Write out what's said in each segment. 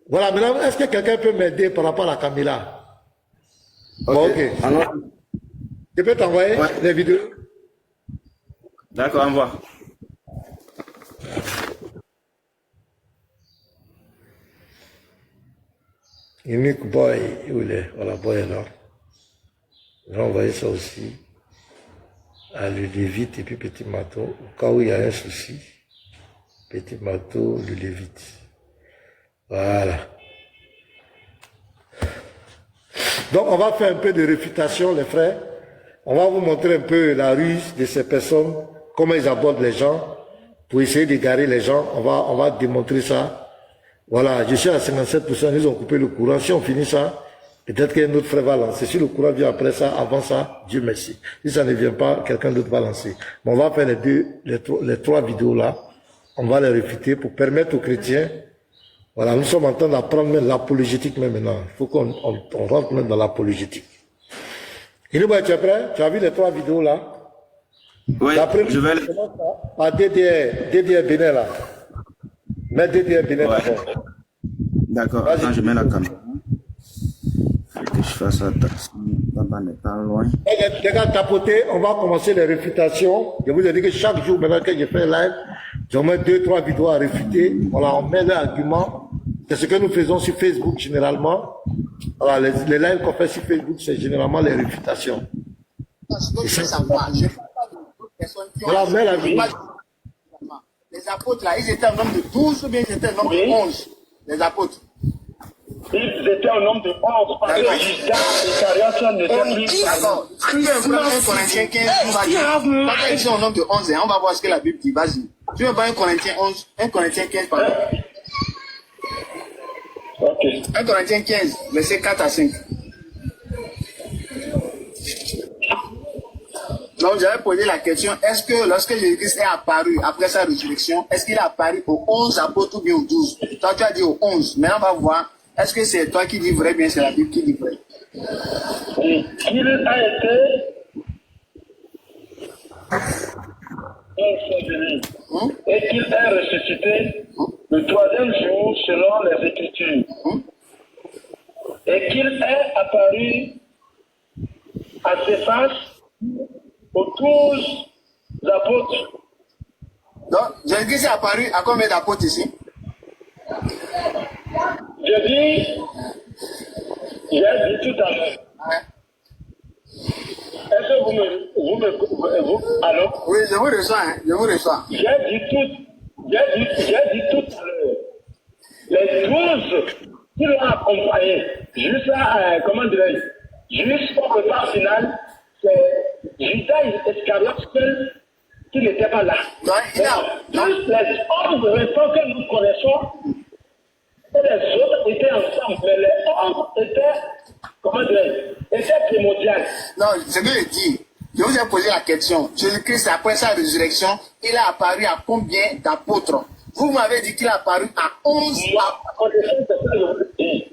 Voilà, maintenant, est-ce que quelqu'un peut m'aider par rapport à Camilla? Bon, ok. Alors, Je peux t'envoyer les vidéos? d'accord, envoie. Unique Boy, où il est? Voilà, Boy est là. Je vais envoyer ça aussi à Lulévite et puis Petit Mato. Au cas où il y a un souci, Petit Mato, Lulévite. Voilà. Donc, on va faire un peu de réfutation, les frères. On va vous montrer un peu la ruse de ces personnes, comment ils abordent les gens, pour essayer d'égarer les gens. On va démontrer ça. Voilà, je suis à 57%, ils ont coupé le courant. Si on finit ça, peut-être qu'un autre frère va lancer. Si le courant vient après ça, avant ça, Dieu merci. Si ça ne vient pas, quelqu'un d'autre va lancer. Mais on va faire les trois vidéos là. On va les réfuter pour permettre aux chrétiens. Voilà, nous sommes en train d'apprendre même l'apologétique même maintenant. Il faut qu'on rentre même dans l'apologétique. Inouba, tu es prêt? Tu as vu les trois vidéos là? Oui, je vais... Par DDR Bénin là. Mets DDR Bénin d'abord. D'accord, attends, je mets la caméra. Faut que je fasse attention. Papa n'est pas loin. Les gars, tapoter, on va commencer les réfutations. Je vous ai dit que chaque jour, maintenant que je fais un live, je mets 2-3 vidéos à réfuter. Voilà, on met les arguments. C'est ce que nous faisons sur Facebook généralement. Voilà, les lives qu'on fait sur Facebook, c'est généralement les réfutations. Voilà, mets la vidéo. Les apôtres là, ils étaient un nombre de 12 ou bien ils étaient un nombre de 11? Les apôtres. Ils étaient un nombre de 11 parce que Judas et Cariote n'étaient plus. D'accord. Si tu veux prendre 1 Corinthiens 15, on va dire. Parce qu'ils sont un nombre de 11, on va voir ce que la Bible dit. Vas-y. Tu veux prendre 1 Corinthiens 11, 1 Corinthiens 15, pardon. Ok. 1 Corinthiens 15, versets 4 à 5. Donc, j'avais posé la question, est-ce que lorsque Jésus-Christ est apparu après sa résurrection, est-ce qu'il est apparu aux 11 apôtres ou bien aux 12? Toi, tu as dit aux 11. Maintenant, on va voir, est-ce que c'est toi qui dis vrai, bien c'est la Bible qui dit vrai? Et qu'il a été et qu'il est ressuscité le troisième jour selon les Écritures. Et qu'il est apparu à ses faces aux 12 apôtres. Donc, Jésus-Christ est apparu à combien d'apôtres ici? Je dis, j'ai dit tout à l'heure. Ouais. Est-ce que vous alors? Oui, je vous reçois, hein, je vous reçois. J'ai dit tout à l'heure. Les 12 qui l'ont accompagné jusqu'à, comment dirais-je, jusqu'au repas final, c'est Judas Iscariote seul qui n'était pas là. Donc, il a... Tous les 11 restants que nous connaissons, et les autres étaient ensemble, mais les 11 étaient, comment dirais-je, étaient primordiales. Non, ce que je dis, je vous ai posé la question. Jésus-Christ, après sa résurrection, il a apparu à combien d'apôtres? Vous m'avez dit qu'il a apparu à 11 apôtres.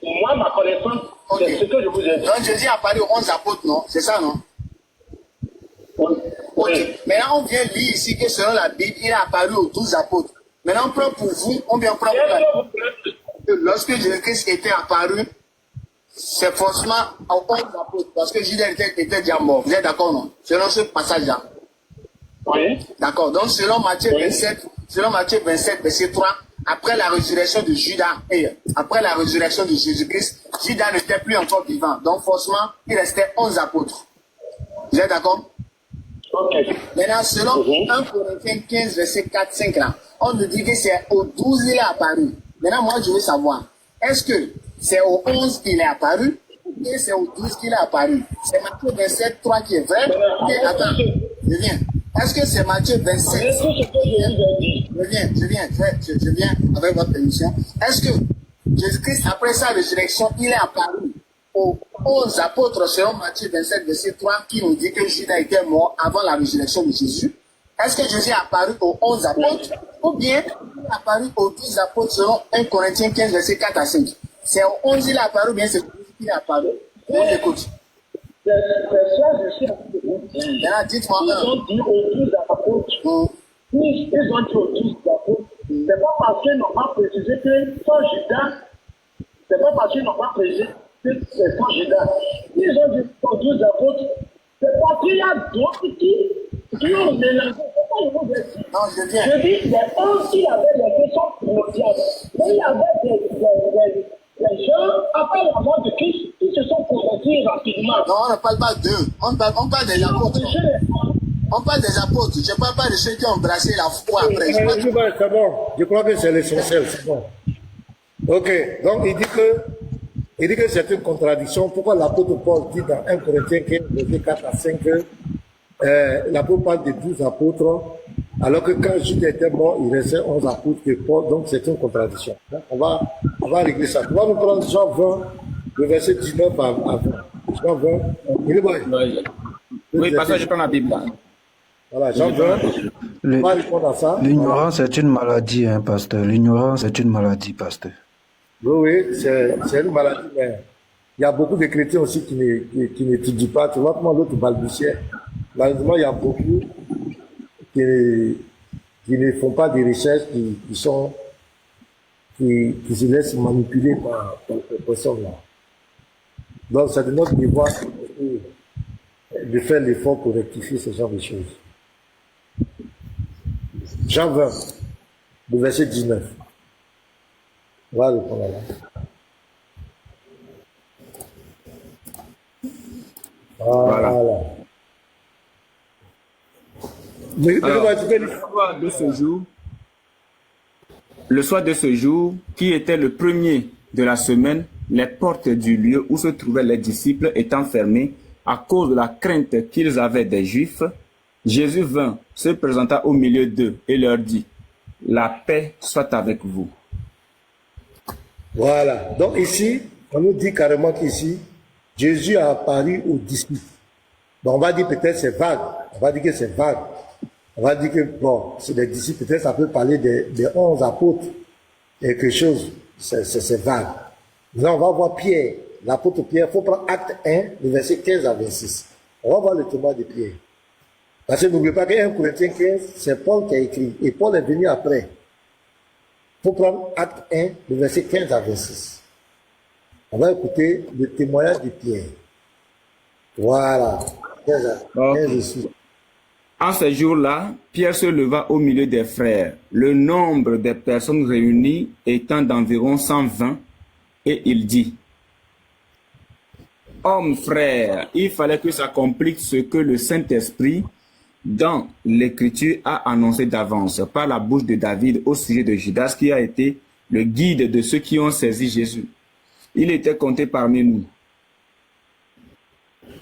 Moi, ma connaissance, c'est ce que je vous ai dit. Donc, Jésus a apparu aux 11 apôtres, non? C'est ça, non? Oui. Ok. Maintenant, on vient lire ici que selon la Bible, il a apparu aux 12 apôtres. Maintenant, on prend pour vous, on vient prendre pour la... Lorsque Jésus-Christ était apparu, c'est forcément aux 11 apôtres, parce que Judas était déjà mort. Vous êtes d'accord, non? Selon ce passage-là. Oui. D'accord. Donc, selon Matthieu 27, verset 3, après la résurrection de Judas, et après la résurrection de Jésus-Christ, Judas n'était plus encore vivant. Donc, forcément, il restait 11 apôtres. Vous êtes d'accord? Ok. Maintenant, selon 1 Corinthiens 15, verset 4-5, là, on nous dit que c'est aux 12 il est apparu. Maintenant, moi, je veux savoir, est-ce que c'est aux 11 qu'il est apparu ou bien c'est aux 12 qu'il est apparu? C'est Matthieu 27, 3 qui est vrai? Mais attends, je viens. Est-ce que c'est Matthieu 27? Je viens avec votre permission. Est-ce que Jésus-Christ, après sa résurrection, il est apparu aux 11 apôtres selon Matthieu 27, verset 3, qui nous dit que Judas était mort avant la résurrection de Jésus? Est-ce que Jésus est apparu aux 11 apôtres ou bien il est apparu aux 12 apôtres selon 1 Corinthiens 15, verset 4 à 5? C'est aux 11 il est apparu ou bien c'est aux 12 qu'il est apparu? On écoute. Maintenant, dites-moi Ils ont dit aux 12 apôtres. Ils ont dit aux 12 apôtres. C'est pas parce qu'ils n'ont pas précisé que soit Judas C'est pas parce qu'ils n'ont pas prêché que c'est sans Judas. Ils ont dit aux 12 apôtres, c'est parce qu'il y a d'autres qui ont mélangé. C'est pas le mot de Non, je viens. Je dis, les 11 qui avaient les questions primordiales. Mais il y avait des gens, après la mort de Christ, qui se sont convertis rapidement. Non, on ne parle pas d'eux. On parle des apôtres. On parle des apôtres. Je ne parle pas de ceux qui ont embrassé la foi après. C'est bon. Je crois que c'est l'essentiel. C'est bon. Ok. Donc, il dit que c'est une contradiction. Pourquoi l'apôtre Paul dit dans 1 Corinthiens 15, verset 4 à 5 que l'apôtre parle de 12 apôtres, alors que quand Judas était mort, il restait 11 apôtres que Paul. Donc, c'est une contradiction. Donc, on va régler ça. On va nous prendre Jean 20, le verset 19 à 20. Jean 20. Il est bon. Oui, parce que je prends la Bible. Voilà, Jean 20. On va répondre à ça. L'ignorance est une maladie, hein, pasteur. L'ignorance est une maladie, pasteur. Oui, c'est une maladie, mais il y a beaucoup de chrétiens aussi qui n'étudient pas. Tu vois comment l'autre balbutiait. Malheureusement, il y a beaucoup qui ne font pas des recherches, qui se laissent manipuler par ces personnes-là. Donc, c'est de notre devoir de faire l'effort pour rectifier ce genre de choses. Jean 20, le verset 19. On va répondre là. Voilà. Le soir de ce jour, qui était le premier de la semaine, les portes du lieu où se trouvaient les disciples étant fermées à cause de la crainte qu'ils avaient des Juifs, Jésus vint, se présenta au milieu d'eux et leur dit, « La paix soit avec vous. » Voilà. Donc ici, on nous dit carrément qu'ici, Jésus a apparu aux disciples. Bon, on va dire peut-être c'est vague. On va dire que c'est vague. On va dire que, bon, c'est des disciples, peut-être ça peut parler des 11 apôtres. Et quelque chose, c'est vague. Là, on va voir Pierre, l'apôtre Pierre. Il faut prendre Acte 1, le verset 15 à 26. On va voir le témoignage de Pierre. Parce que n'oubliez pas que 1 Corinthiens 15, c'est Paul qui a écrit. Et Paul est venu après. Il faut prendre Acte 1, le verset 15 à 26. On va écouter le témoignage de Pierre. Voilà. 15 à 26. En ce jour-là, Pierre se leva au milieu des frères, le nombre des personnes réunies étant d'environ 120, et il dit, « Hommes, frères, il fallait que s'accomplisse ce que le Saint-Esprit, dans l'Écriture, a annoncé d'avance par la bouche de David au sujet de Judas, qui a été le guide de ceux qui ont saisi Jésus. Il était compté parmi nous. »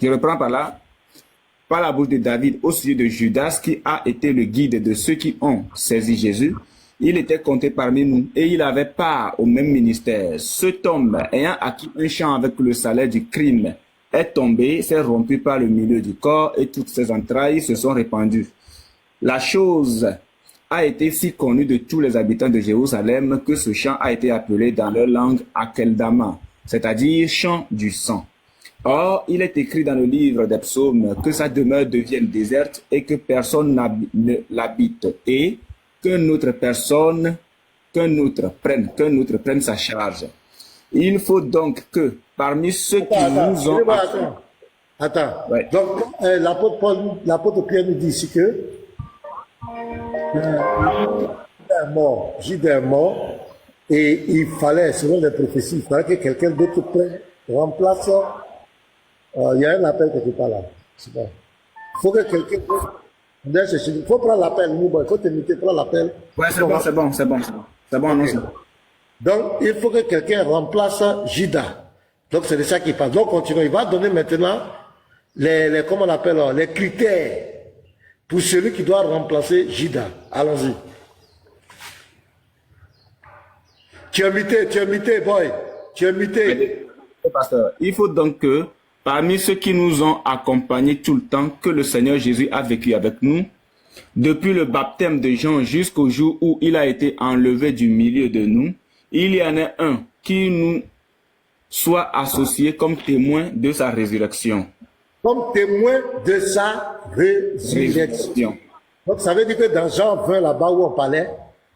Je reprends par là. Par la bouche de David au sujet de Judas, qui a été le guide de ceux qui ont saisi Jésus. Il était compté parmi nous et il avait part au même ministère. Cet homme, ayant acquis un champ avec le salaire du crime, est tombé, s'est rompu par le milieu du corps et toutes ses entrailles se sont répandues. La chose a été si connue de tous les habitants de Jérusalem que ce champ a été appelé dans leur langue Akeldama, c'est-à-dire champ du sang. Or, il est écrit dans le livre des psaumes que sa demeure devienne déserte et que personne ne l'habite et qu'un autre prenne sa charge. Il faut donc que parmi ceux qui nous ont... Attends. Ouais. Donc, l'apôtre Pierre nous dit ici que Judas est mort et il fallait, selon les prophéties, il fallait que quelqu'un d'autre remplace. Il y a un appel quelque part là. Il faut que quelqu'un... Il faut prendre l'appel, il faut te muter, prendre l'appel. Ouais, c'est bon. C'est bon, non, c'est bon. Donc, il faut que quelqu'un remplace Judas. Donc, c'est de ça qu'il parle. Donc, continuons. Il va donner maintenant comment on appelle, les critères pour celui qui doit remplacer Judas. Allons-y. Tu es muté, boy. Tu es muté. Pasteur, il faut donc que parmi ceux qui nous ont accompagnés tout le temps que le Seigneur Jésus a vécu avec nous, depuis le baptême de Jean jusqu'au jour où il a été enlevé du milieu de nous, il y en a un qui nous soit associé comme témoin de sa résurrection. Comme témoin de sa résurrection. Donc ça veut dire que dans Jean 20, là-bas où on parlait,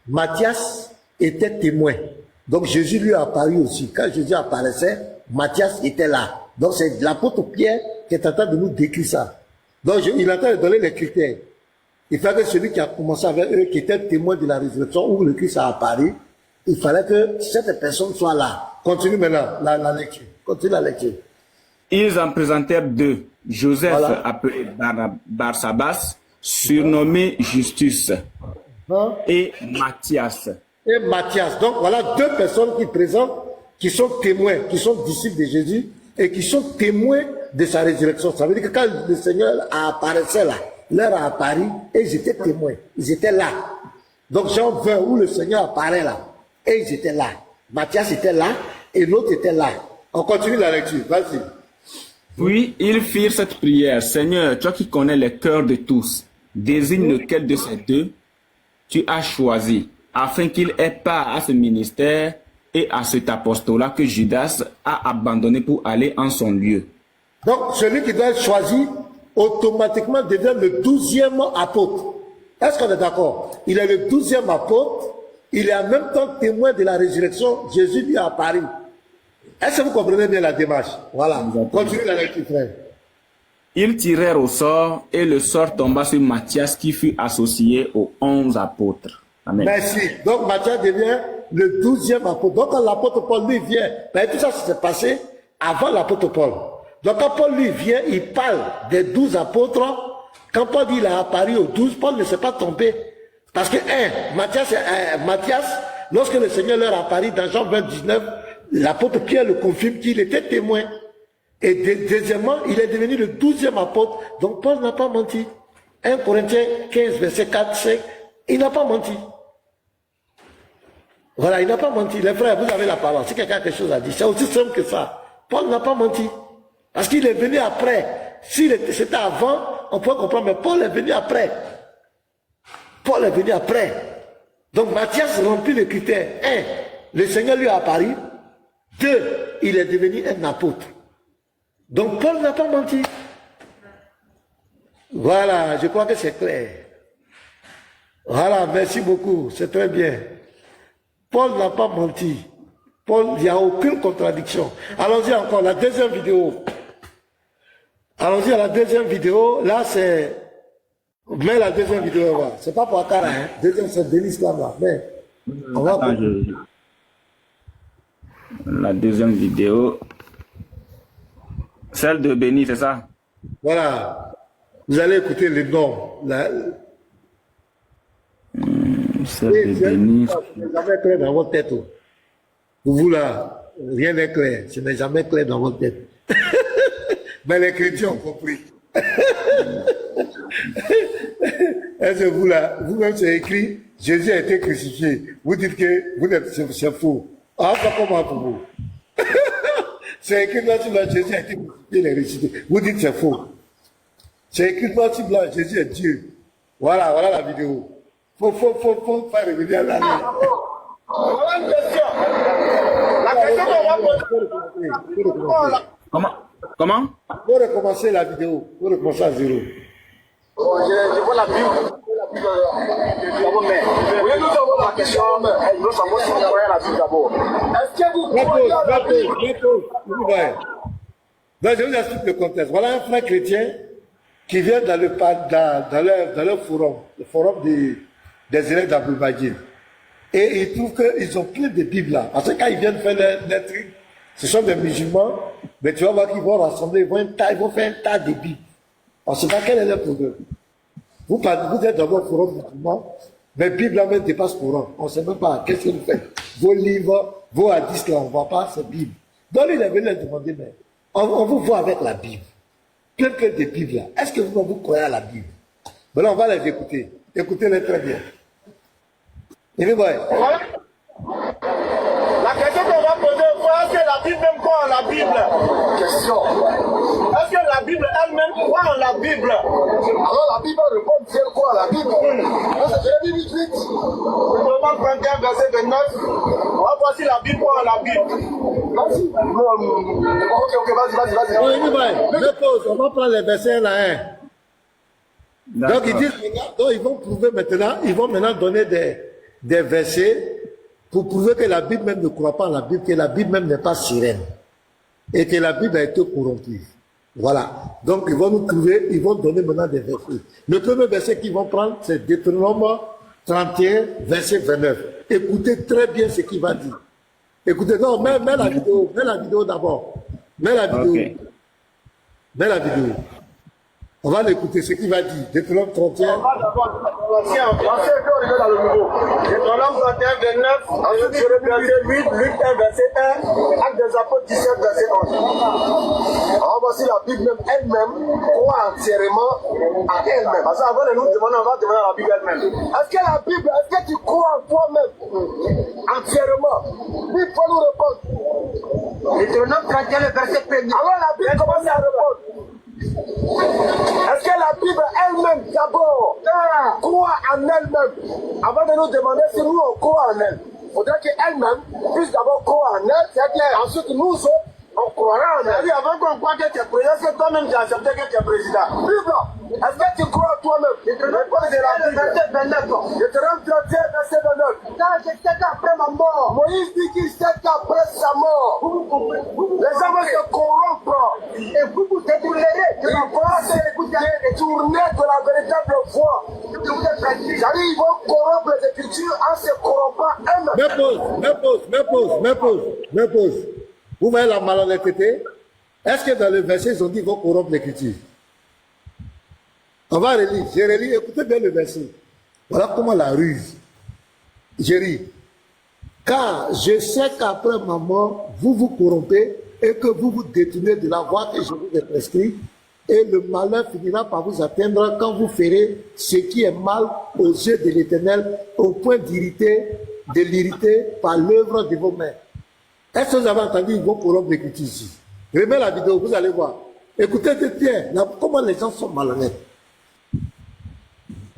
Matthias était témoin. Donc Jésus lui a apparu aussi. Quand Jésus apparaissait, Matthias était là. Donc c'est l'apôtre Pierre qui est en train de nous décrire ça. Donc il est en train de donner les critères. Il fallait que celui qui a commencé avec eux, qui était témoin de la résurrection, où le Christ a apparu, il fallait que cette personne soit là. Continue maintenant la lecture. Continue la lecture. Ils en présentèrent deux. Joseph, Voilà. appelé Barsabas, surnommé Justus, Hein? et Matthias. Et Matthias. Donc voilà deux personnes qui présentent, qui sont témoins, qui sont disciples de Jésus et qui sont témoins de sa résurrection. Ça veut dire que quand le Seigneur a apparaissait là, leur a apparu et ils étaient témoins. Ils étaient là. Donc Jean 20 où le Seigneur apparaît là et ils étaient là. Matthias était là et l'autre était là. On continue la lecture. Vas-y. Puis ils firent cette prière. Seigneur, toi qui connais les cœurs de tous, désigne lequel de ces deux tu as choisi, afin qu'il ait part à ce ministère et à cet apostolat que Judas a abandonné pour aller en son lieu. Donc celui qui doit être choisi automatiquement devient le 12e apôtre. Est-ce qu'on est d'accord? Il est le 12e apôtre. Il est en même temps témoin de la résurrection. Jésus lui a apparu. Est-ce que vous comprenez bien la démarche? Voilà. Continue la lecture, frère. Ils tirèrent au sort et le sort tomba sur Matthias qui fut associé aux 11 apôtres. Amen. Merci. Donc Matthias devient le 12e apôtre. Donc quand l'apôtre Paul lui vient, ben, tout ça s'est passé avant l'apôtre Paul. Donc quand Paul lui vient, il parle des 12 apôtres. Quand Paul dit qu'il a apparu aux 12, Paul ne s'est pas trompé. Parce que, Matthias, lorsque le Seigneur leur a apparu dans Jean 29, l'apôtre Pierre le confirme qu'il était témoin. Et deuxièmement, il est devenu le 12e apôtre. Donc Paul n'a pas menti. 1 Corinthiens 15, verset 4, 5, il n'a pas menti. Voilà, il n'a pas menti. Les frères, vous avez la parole. Si quelqu'un a quelque chose à dire, c'est aussi simple que ça. Paul n'a pas menti. Parce qu'il est venu après. Si c'était avant, on peut comprendre, mais Paul est venu après. Paul est venu après. Donc Matthias remplit les critères. 1, le Seigneur lui a apparu. 2, il est devenu un apôtre. Donc Paul n'a pas menti. Voilà, je crois que c'est clair. Voilà, merci beaucoup, c'est très bien. Paul n'a pas menti. Paul, il n'y a aucune contradiction. Allons-y encore, la deuxième vidéo. Allons-y à la deuxième vidéo. Là, c'est... Mais la deuxième vidéo, voilà. C'est pas pour Akara, hein. Deuxième, c'est Denis Islam, là. Mais on va... Attends, La deuxième vidéo, celle de Béni, c'est ça? Voilà. Vous allez écouter les noms. Celle de Béni. Ce n'est jamais clair dans votre tête. Pour vous là, rien n'est clair. Ce n'est jamais clair dans votre tête. Mais les chrétiens ont compris. Est-ce que vous là, vous-même c'est écrit, Jésus a été crucifié. Vous dites que vous êtes, c'est faux. Ah, pas comment pour vous. C'est écrit là sur là, Jésus a été crucifié, il est ressuscité. Vous dites c'est faux. C'est écrit là sur là, Jésus est Dieu. Voilà, voilà la vidéo. Faut faire revenir là. Voilà une question. La question qu'on va poser. Comment? Faut recommencer la vidéo. Faut recommencer à zéro. Je vois la Bible. Oui, nous avons la question. Nous savons si on a la Bible d'abord. Est-ce que vous croyez à la Bible? Donc, je vous explique le contexte. Voilà un frère chrétien qui vient dans leur forum, le forum des élèves d'Abou-Badjine. Et ils trouvent qu'ils ont plein de Bibles là. Parce que quand ils viennent faire des trucs, ce sont des musulmans, mais tu vas voir qu'ils vont rassembler, ils vont faire un tas de Bibles. On ne sait pas quel est leur problème. Vous êtes dans votre forum musulman, mais Bible là même dépasse courant. On ne sait même pas qu'est-ce que vous faites. Vos livres, vos hadiths là, on ne voit pas ces Bibles. Donc il est venu leur demander, mais on vous voit avec la Bible. Plein de Bibles là. Est-ce que vous croyez à la Bible? Ben là, on va les écouter. Écoutez-les très bien. Et puis, ouais. Voilà. La question qu'on va poser, est-ce que la Bible même croit en la Bible? Question. Est-ce que la Bible elle-même croit en la Bible? Alors la Bible répond si elle croit en la Bible. C'est Jérémie 18. Romains 31, verset 29. On va voir si la Bible croit en la Bible. Vas-y. Ok, vas-y. Oui, mais pause, on va prendre les versets là. Donc ils disent, donc ils vont prouver maintenant, ils vont maintenant donner des versets pour prouver que la Bible même ne croit pas en la Bible, que la Bible même n'est pas sereine et que la Bible a été corrompue. Voilà. Donc, ils vont nous trouver, ils vont donner maintenant des versets. Le premier verset qu'ils vont prendre, c'est Deutéronome 31, verset 29. Écoutez très bien ce qu'il va dire. Écoutez, non, mets la vidéo d'abord. Mets la vidéo. Okay. Mets la vidéo. On va l'écouter, ce qu'il va dire. Deutéronome 31. On va d'abord l'ancien, dans le nouveau. Deutéronome 31, 29, ensuite verset 8, Luc 1, verset 1, Actes des Apôtres 17, verset 11. Alors voici la Bible même elle-même croit entièrement à elle-même. Parce qu'avant de nous demander, on va demander à la Bible elle-même. Est-ce que la Bible, est-ce que tu crois en toi-même entièrement? Oui, il faut nous répondre. Deutéronome 31, verset 1. Alors la Bible commence à répondre. Est-ce que la Bible elle-même d'abord croit en elle-même avant de nous demander si nous on croit en elle? Il faudrait qu'elle-même puisse d'abord croire en elle, c'est clair. Ensuite nous on croira en elle. C'est-à-dire avant qu'on croit que tu es président, c'est toi-même qui as accepté que tu es président. Bible, est-ce que tu crois en toi-même? Je te rends de la Bible. Verset 29. Je te rends 31, verset 29. Quand je sais qu'après ma mort, Moïse dit qu'il sait qu'après sa mort, les gens vont se corrompre et vous détournerez de la voie détourner de la véritable voie. C'est-à-dire ils vont corrompre les Écritures en se corrompant eux-mêmes. Mais pause. Vous voyez la malhonnêteté? Est-ce que dans le verset, ils ont dit qu'ils vont corrompre l'écriture? On va relire. Je relis. Écoutez bien le verset. Voilà comment la ruse. Je lis. Car je sais qu'après ma mort, vous vous corrompez et que vous vous détournez de la voie que je vous ai prescrite, et le malheur finira par vous atteindre quand vous ferez ce qui est mal aux yeux de l'Éternel, au point de l'irriter par l'œuvre de vos mains. Est-ce que vous avez entendu, ils vont corrompre l'écriture ici? Remets la vidéo, vous allez voir. Écoutez bien, comment les gens sont malhonnêtes.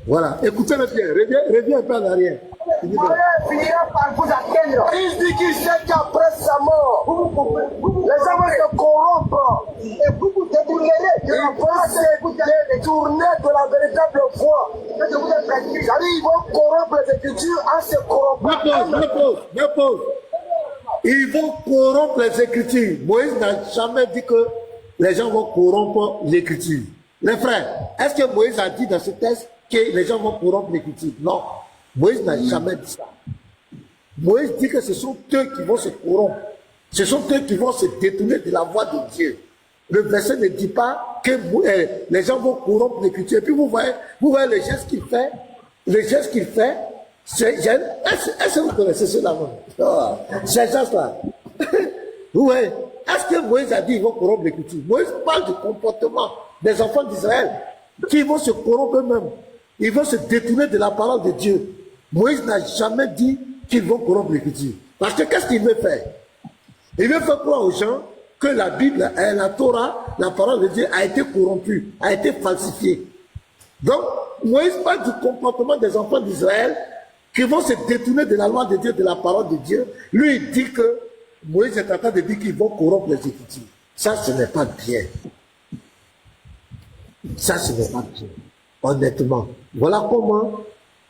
Voilà, écoutez-le bien, reviens un peu en arrière. Le malheur finira par vous atteindre. Il dit qu'il sait qu'après sa mort, les gens vont se corrompre et vous vous détournerez de la voie, vous détourner de la véritable voie. C'est-à-dire, ils vont corrompre les Écritures en se corrompant. Me pose. Ils vont corrompre les Écritures. Moïse n'a jamais dit que les gens vont corrompre l'Écriture. Les frères, est-ce que Moïse a dit dans ce texte que les gens vont corrompre l'Écriture? Non. Moïse n'a jamais dit ça. Moïse dit que ce sont eux qui vont se corrompre. Ce sont eux qui vont se détourner de la voie de Dieu. Le verset ne dit pas que les gens vont corrompre l'Écriture. Et puis vous voyez les gestes qu'il fait. Les gestes qu'il fait. Est-ce que vous connaissez cela? Ces gestes-là. Vous voyez, est-ce que Moïse a dit qu'ils vont corrompre l'Écriture? Moïse parle du comportement des enfants d'Israël qui vont se corrompre eux-mêmes. Ils vont se détourner de la parole de Dieu. Moïse n'a jamais dit qu'ils vont corrompre l'Écriture. Parce que qu'est-ce qu'il veut faire? Il veut faire croire aux gens que la Bible, la Torah, la parole de Dieu a été corrompue, a été falsifiée. Donc, Moïse parle du comportement des enfants d'Israël qui vont se détourner de la loi de Dieu, de la parole de Dieu. Lui, il dit que Moïse est en train de dire qu'ils vont corrompre les Écritures. Ça, ce n'est pas bien. Ça, ce n'est pas bien. Honnêtement. Voilà comment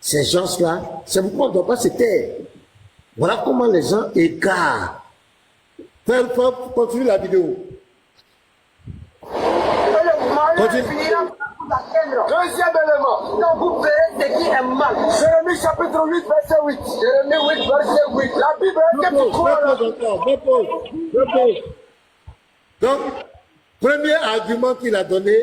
ces gens-là, c'est pourquoi on ne doit pas se taire. Voilà comment les gens égarent. Continue la vidéo. Continue. Deuxième élément, quand vous verrez ce qui est mal. Jérémie chapitre 8, verset 8. Jérémie 8, verset 8. La Bible est que tu crois. Donc, premier argument qu'il a donné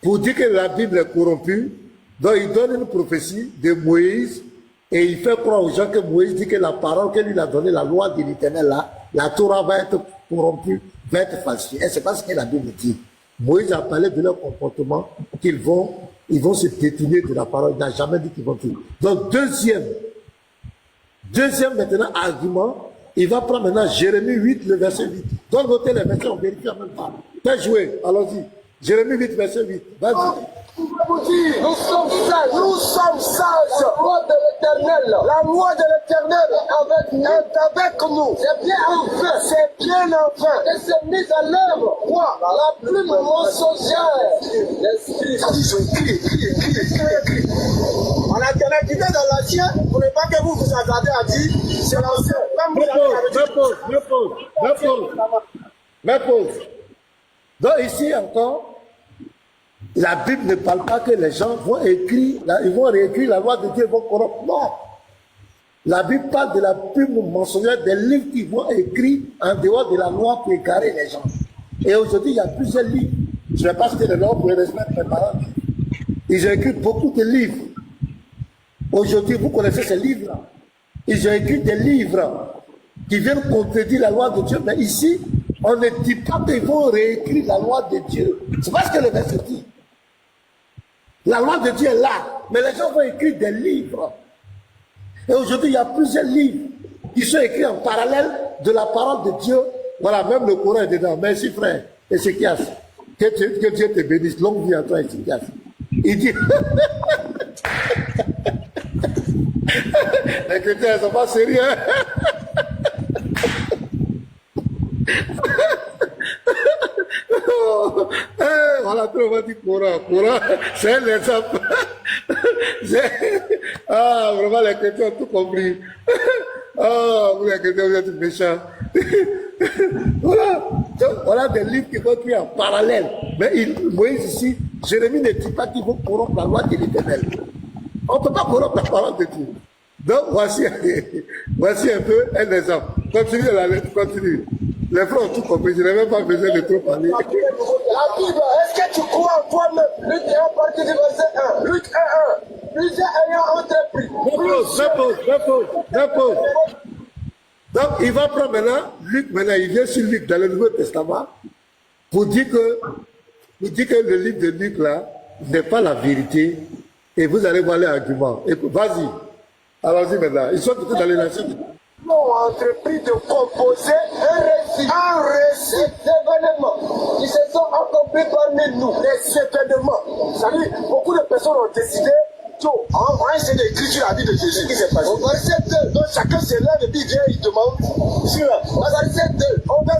pour dire que la Bible est corrompue, donc il donne une prophétie de Moïse et il fait croire aux gens que Moïse dit que la parole que lui a donnée, la loi de l'Éternel, là, la Torah va être corrompue, va être falsifiée. Et c'est pas ce que la Bible dit. Moïse a parlé de leur comportement, ils vont se détourner de la parole. Il n'a jamais dit qu'ils vont tuer. Donc, deuxième maintenant argument, il va prendre maintenant Jérémie 8, le verset 8. Donc, notez les versets, on vérifie en même temps. Faites jouer, allons-y. Jérémie 8, verset 8. Vas-y. Nous sommes sages. La loi de l'Éternel. La loi de l'Éternel est avec nous. C'est bien enfin. Et c'est mis à l'œuvre. Quoi? La plume mensongère. L'esprit. Voilà l'éternité dans l'ancien, pour ne pas que vous vous attendez à dire, c'est l'ancien. Me pose. Donc ici encore, la Bible ne parle pas que les gens vont écrire, ils vont réécrire la loi de Dieu, ils vont corrompre. Non. La Bible parle de la plume mensongère des livres qui vont écrire en dehors de la loi pour égarer les gens. Et aujourd'hui, il y a plusieurs livres. Je ne vais pas citer le nom pour respecter mes parents. Ils ont écrit beaucoup de livres. Aujourd'hui, vous connaissez ces livres-là. Ils ont écrit des livres qui viennent contredire la loi de Dieu. Mais ici, on ne dit pas qu'ils vont réécrire la loi de Dieu. C'est pas ce que le verset dit. La loi de Dieu est là. Mais les gens vont écrire des livres. Et aujourd'hui, il y a plusieurs livres qui sont écrits en parallèle de la parole de Dieu. Voilà, même le Coran est dedans. Merci frère Ézéchias. Que Dieu te bénisse. Longue vie à toi, Ézéchias. Il dit... Les chrétiens, ils ne sont pas sérieux. Voilà, tout le monde dit Coran. Coran, c'est un exemple. Ah, vraiment, les chrétiens ont tout compris. Ah, vous les chrétiens, vous êtes méchants. Voilà. Donc, voilà des livres qui vont écrire en parallèle. Mais Moïse ici, Jérémie ne dit pas qu'il faut corrompre la loi de l'Éternel. On ne peut pas corrompre la parole de Dieu. Donc, voici un peu un exemple. Continue la lettre, continue. Les frères ont tout compris, je n'ai même pas besoin de trop parler. La Bible, est-ce que tu crois en toi-même? Luc 1, partie du verset 1. Luc 1, 1. Plusieurs ayant entrepris. Dépose. Donc, il va prendre maintenant, Luc, il vient sur Luc dans le Nouveau Testament, pour dire que le livre de Luc, là, n'est pas la vérité, et vous allez voir les arguments. Vas-y. Allons-y maintenant. Ils sont tous dans les nations. Ils ont entrepris de composer un récit d'événements qui se sont accomplis parmi nous. Des événements. Ça veut dire, beaucoup de personnes ont décidé, on va essayer d'écrire la vie de Jésus. Ce qui s'est passé. Au verset 2, donc chacun se lève et puis il demande. Au verset 2, il va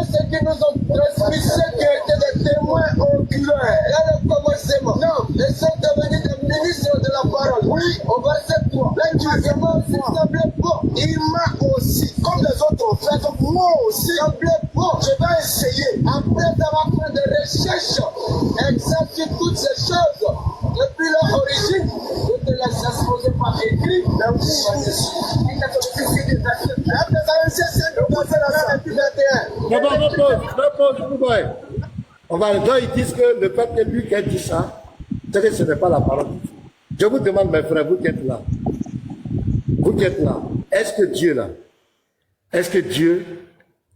ce qui nous ont transmis, ceux qui étaient des témoins oculaires. Là, le commencement. Non, ils sont devenus des ministres de la parole. Oui, au verset 3. L'individuellement, il semblait bon. Il m'a aussi, comme les autres ont fait, donc moi aussi, il semblait bon. Je vais essayer, après avoir fait des recherches, examiner toutes ces choses, depuis leur origine, je te laisse exposer par écrit, mais on va le dire, ils disent que le peuple lui qui a dit ça, c'est que ce n'est pas la parole. Je vous demande, mes frères, vous qui êtes là, est-ce que Dieu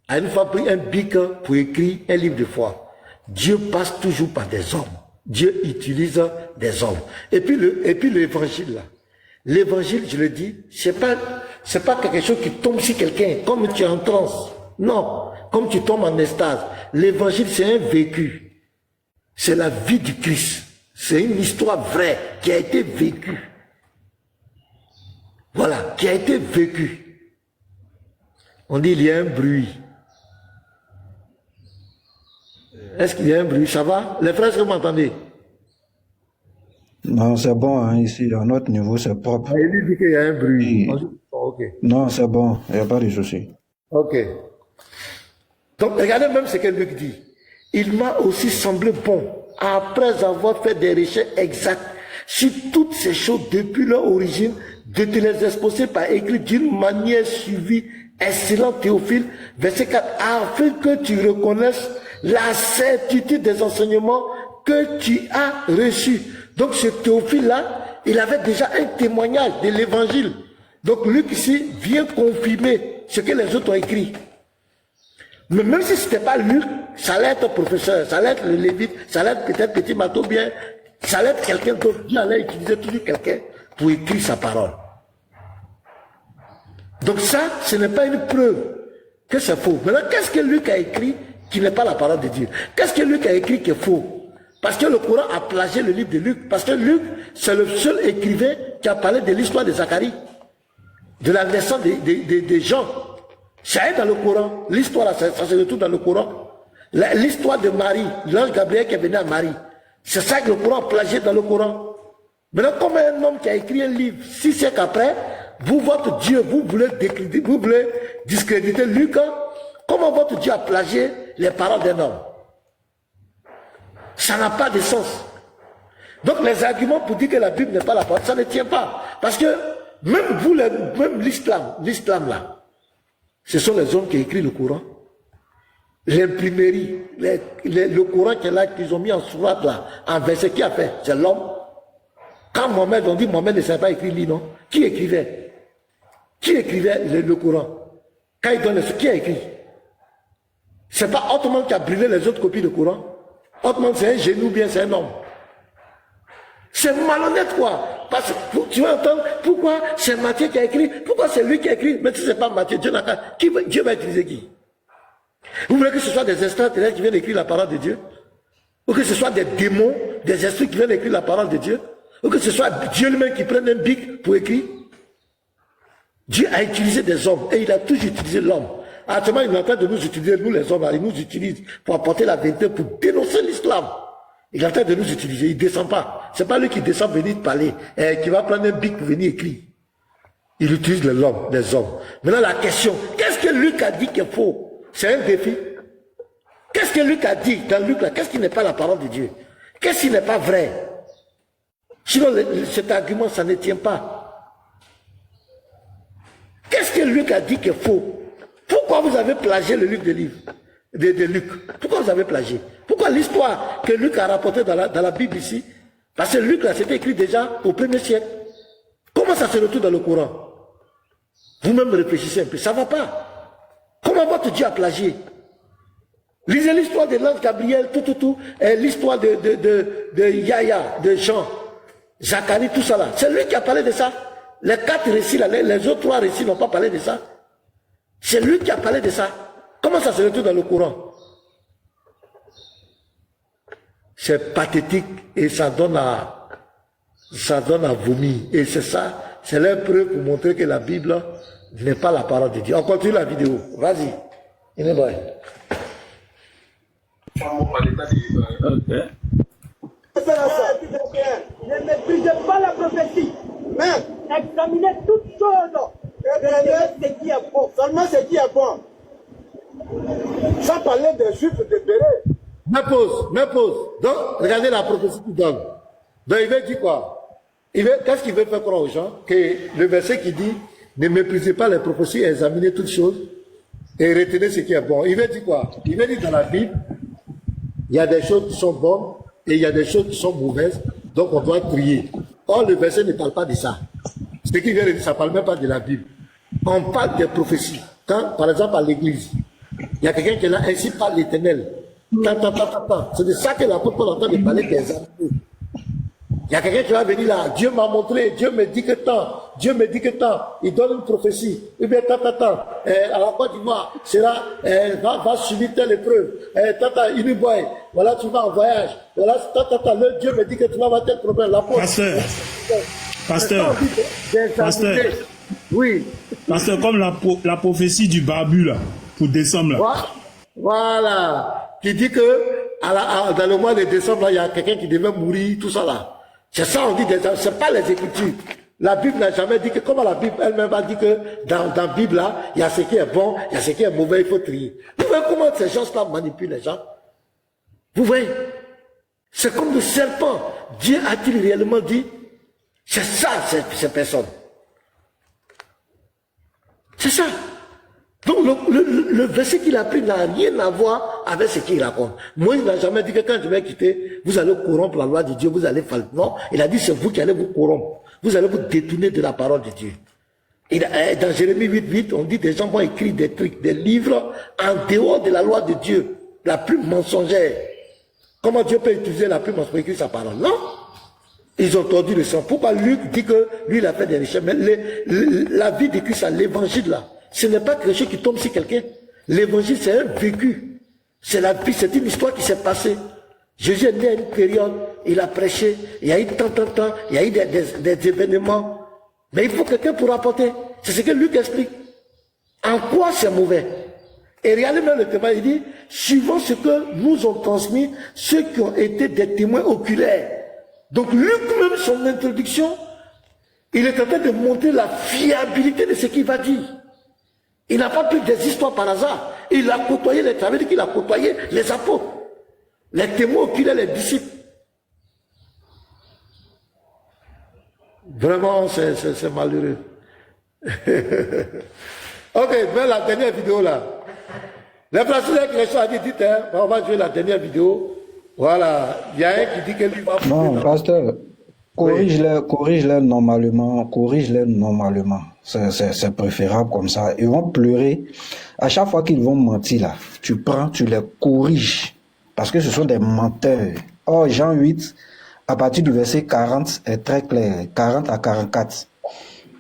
a une fois pris un bic pour écrire un livre de foi? Dieu passe toujours par des hommes. Dieu utilise des hommes. Et puis l'évangile là. L'évangile, je le dis, c'est pas quelque chose qui tombe sur quelqu'un, comme tu es en transe. Non. Comme tu tombes en extase. L'évangile, c'est un vécu. C'est la vie du Christ. C'est une histoire vraie qui a été vécue. Voilà, qui a été vécue. On dit il y a un bruit. Est-ce qu'il y a un bruit? Ça va? Les frères, est-ce que vous m'entendez? Non, c'est bon, hein, ici, à notre niveau, c'est propre. Il lui dit qu'il y a un bruit. Ok. Non, c'est bon, il n'y a pas de souci. Ok. Donc, regardez même ce que Luc dit. Il m'a aussi semblé bon, après avoir fait des recherches exactes sur toutes ces choses depuis leur origine, de te les exposer par écrit d'une manière suivie, excellent Théophile, verset 4, afin que tu reconnaisses la certitude des enseignements que tu as reçus. Donc ce Théophile-là, il avait déjà un témoignage de l'évangile. Donc Luc ici vient confirmer ce que les autres ont écrit. Mais même si ce n'était pas Luc, ça allait être professeur, ça allait être le Lévite, ça allait être peut-être Petit Matou bien, ça allait être quelqu'un d'autre. Dieu allait utiliser toujours quelqu'un pour écrire sa parole. Donc ça, ce n'est pas une preuve que c'est faux. Maintenant, qu'est-ce que Luc a écrit qui n'est pas la parole de Dieu? Qu'est-ce que Luc a écrit qui est faux? Parce que le Coran a plagié le livre de Luc. Parce que Luc, c'est le seul écrivain qui a parlé de l'histoire de Zacharie, de la naissance des gens. Ça est dans le Coran. L'histoire, ça se retrouve dans le Coran. L'histoire de Marie, l'ange Gabriel qui est venu à Marie. C'est ça que le Coran a plagié dans le Coran. Maintenant, comme un homme qui a écrit un livre 6 siècles après, vous, votre Dieu, vous voulez discréditer Luc, comment votre Dieu a plagié les paroles d'un homme? Ça n'a pas de sens. Donc les arguments pour dire que la Bible n'est pas la parole, ça ne tient pas. Parce que même vous, même l'islam là, ce sont les hommes qui écrivent le Coran. L'imprimerie, le Coran qu'ils ont mis en sourate là, en verset, qui a fait? C'est l'homme. Quand Mohamed, on dit Mohamed ne savait pas écrire lui, non? Qui écrivait? Qui écrivait le Coran? Quand il donne qui a écrit? C'est pas Ottoman qui a brûlé les autres copies du Coran. Ottoman c'est un génie ou bien c'est un homme. C'est malhonnête quoi. Parce que tu vas entendre pourquoi c'est Matthieu qui a écrit, pourquoi c'est lui qui a écrit, mais si c'est pas Matthieu, Dieu va utiliser qui? Vous voulez que ce soit des extraterrestres qui viennent écrire la parole de Dieu? Ou que ce soit des démons, des esprits qui viennent écrire la parole de Dieu? Ou que ce soit Dieu lui-même qui prenne un bic pour écrire? Dieu a utilisé des hommes et il a toujours utilisé l'homme. Actuellement, il est en train de nous utiliser, nous les hommes, il nous utilise pour apporter la vérité, pour dénoncer l'islam. Il est en train de nous utiliser, il ne descend pas. Ce n'est pas lui qui descend venir parler, qui va prendre un bic pour venir écrire. Il utilise l'homme, les hommes. Maintenant, la question, qu'est-ce que Luc a dit qu'il est faux? C'est un défi. Qu'est-ce que Luc a dit dans Luc là? Qu'est-ce qui n'est pas la parole de Dieu? Qu'est-ce qui n'est pas vrai? Sinon, cet argument, ça ne tient pas. Qu'est-ce que Luc a dit qu'il est faux? Pourquoi vous avez plagié le livre de Luc? Pourquoi vous avez plagié? Pourquoi l'histoire que Luc a rapportée dans la Bible ici? Parce que Luc, là, c'était écrit déjà au 1er siècle. Comment ça se retrouve dans le Coran? Vous-même réfléchissez un peu, ça ne va pas. Comment votre Dieu a plagié? Lisez l'histoire de l'ange Gabriel, l'histoire de Yahya, de Jean, Zacharie, tout ça là. C'est lui qui a parlé de ça. Les 4 récits là, les autres 3 récits n'ont pas parlé de ça. C'est lui qui a parlé de ça. Comment ça se retrouve dans le Coran? C'est pathétique et ça donne à vomir. Et c'est ça, c'est leur preuve pour montrer que la Bible n'est pas la parole de Dieu. On continue la vidéo. Vas-y. Il est bon. Ne méprisez pas la prophétie. Mais examinez toutes choses. Ce qui est bon. Seulement ce qui est bon. Sans parler des juifs de Béret. Me pose. Donc, regardez la prophétie qu'il donne. Donc, il veut dire quoi? Qu'est-ce qu'il veut faire croire aux gens? Que le verset qui dit, ne méprisez pas les prophéties, examinez toutes choses et retenez ce qui est bon. Il veut dire quoi? Il veut dire dans la Bible, il y a des choses qui sont bonnes et il y a des choses qui sont mauvaises, donc on doit trier. Or, le verset ne parle pas de ça. Ce qu'il vient de dire, ça ne parle même pas de la Bible. On parle des prophéties. Quand, par exemple, à l'église, il y a quelqu'un qui est là, ainsi parle l'Éternel. C'est de ça que l'apôtre Paul entend de parler des âmes. Il y a quelqu'un qui va venir là, Dieu m'a montré, Dieu me dit que tant, Dieu me dit que tant, il donne une prophétie, et bien à la Côte d'Ivoire, va subir telle épreuve, voilà tu vas en voyage, voilà le Dieu me dit que tu vas avoir tel problème. Pasteur, oui. Pasteur, comme la prophétie du barbu là, pour décembre là. Voilà, qui dit que dans le mois de décembre, là, il y a quelqu'un qui devait mourir, tout ça là. C'est ça, on dit, c'est pas les Écritures. La Bible n'a jamais dit que, comment la Bible elle-même a dit que dans la Bible là, il y a ce qui est bon, il y a ce qui est mauvais, il faut trier. Vous voyez comment ces gens-là manipulent les gens? Vous voyez? C'est comme le serpent. Dieu a-t-il réellement dit? C'est ça, ces personnes. C'est ça. Donc le verset qu'il a pris n'a rien à voir avec ce qu'il raconte. Moïse n'a jamais dit que quand je vais quitter, vous allez corrompre la loi de Dieu, vous allez faire. Non, il a dit c'est vous qui allez vous corrompre. Vous allez vous détourner de la parole de Dieu. Et dans Jérémie 8:8, on dit des gens vont écrire des trucs, des livres en dehors de la loi de Dieu, la plus mensongère. Comment Dieu peut utiliser la plume pour écrire sa parole? Non. Ils ont tordu le sang. Pourquoi Luc dit que lui il a fait des richesses? Mais la vie de Christ, l'évangile là, ce n'est pas quelque chose qui tombe sur quelqu'un. L'évangile, c'est un vécu. C'est la vie, c'est une histoire qui s'est passée. Jésus est né à une période, il a prêché, il y a eu tant, il y a eu des événements. Mais il faut quelqu'un pour rapporter. C'est ce que Luc explique. En quoi c'est mauvais? Et regardez même le témoin, il dit, suivant ce que nous ont transmis ceux qui ont été des témoins oculaires. Donc Luc, même son introduction, il est en train de montrer la fiabilité de ce qu'il va dire. Il n'a pas pris des histoires par hasard. Il a côtoyé les travailleurs, qu'il a côtoyé les apôtres, les témoins oculaires, les disciples. Vraiment, c'est malheureux. Ok, mais la dernière vidéo là. Les Français qui sont dit, dites, hein, on va jouer la dernière vidéo. Voilà, il y a un qui dit que lui va... Non, pasteur, corrige-les normalement, c'est préférable comme ça. Ils vont pleurer. À chaque fois qu'ils vont mentir là, tu les corriges. Parce que ce sont des menteurs. Or, Jean 8, à partir du verset 40, est très clair. 40 à 44.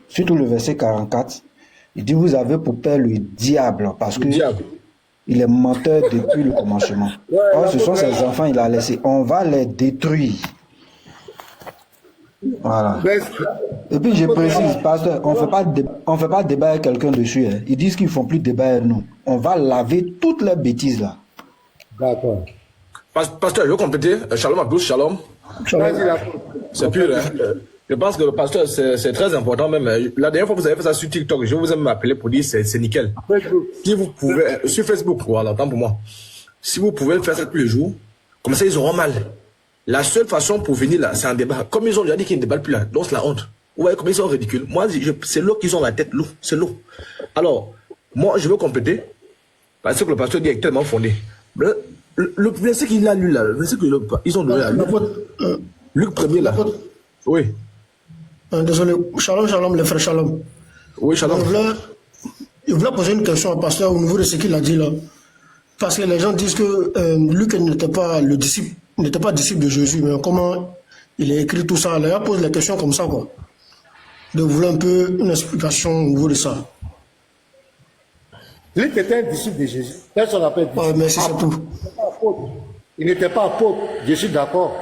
Surtout le verset 44, il dit, vous avez pour père le diable. Parce que il est menteur depuis le commencement. Or, ce sont ses enfants, il a laissé. On va les détruire. Voilà. Et puis je précise, pasteur, on fait pas débat avec quelqu'un dessus. Hein. Ils disent qu'ils font plus débat avec nous. On va laver toutes les bêtises là. D'accord. Pasteur, je veux compléter. Shalom à tous, shalom. C'est pur. Hein. Je pense que le pasteur, c'est très important même. La dernière fois que vous avez fait ça sur TikTok, je vous ai appelé pour dire c'est nickel. Si vous pouvez, sur Facebook, voilà, tant pour moi. Si vous pouvez faire ça tous les jours, comme ça ils auront mal. La seule façon pour venir là, c'est un débat. Comme ils ont déjà dit qu'ils ne débattent plus là, donc c'est la honte. Vous voyez comme ils sont ridicules. Moi, c'est l'eau qu'ils ont la tête, l'eau. C'est l'eau. Alors, moi, je veux compléter, parce que le pasteur dit est tellement fondé. Le verset qu'il a lu là, le verset qu'ils ont donné là, Luc 1er là. Oui. Désolé, shalom, les frères, shalom. Oui, shalom. Je voulais poser une question au pasteur au niveau de ce qu'il a dit là. Parce que les gens disent que Luc n'était pas disciple de Jésus, mais comment il a écrit tout ça. Là, il pose la question comme ça, quoi. De vouloir un peu une explication au niveau de ça. Luc était un disciple de Jésus. Personne n'appelle disciple. Mais c'est tout. Il n'était pas apôtre. Je suis d'accord.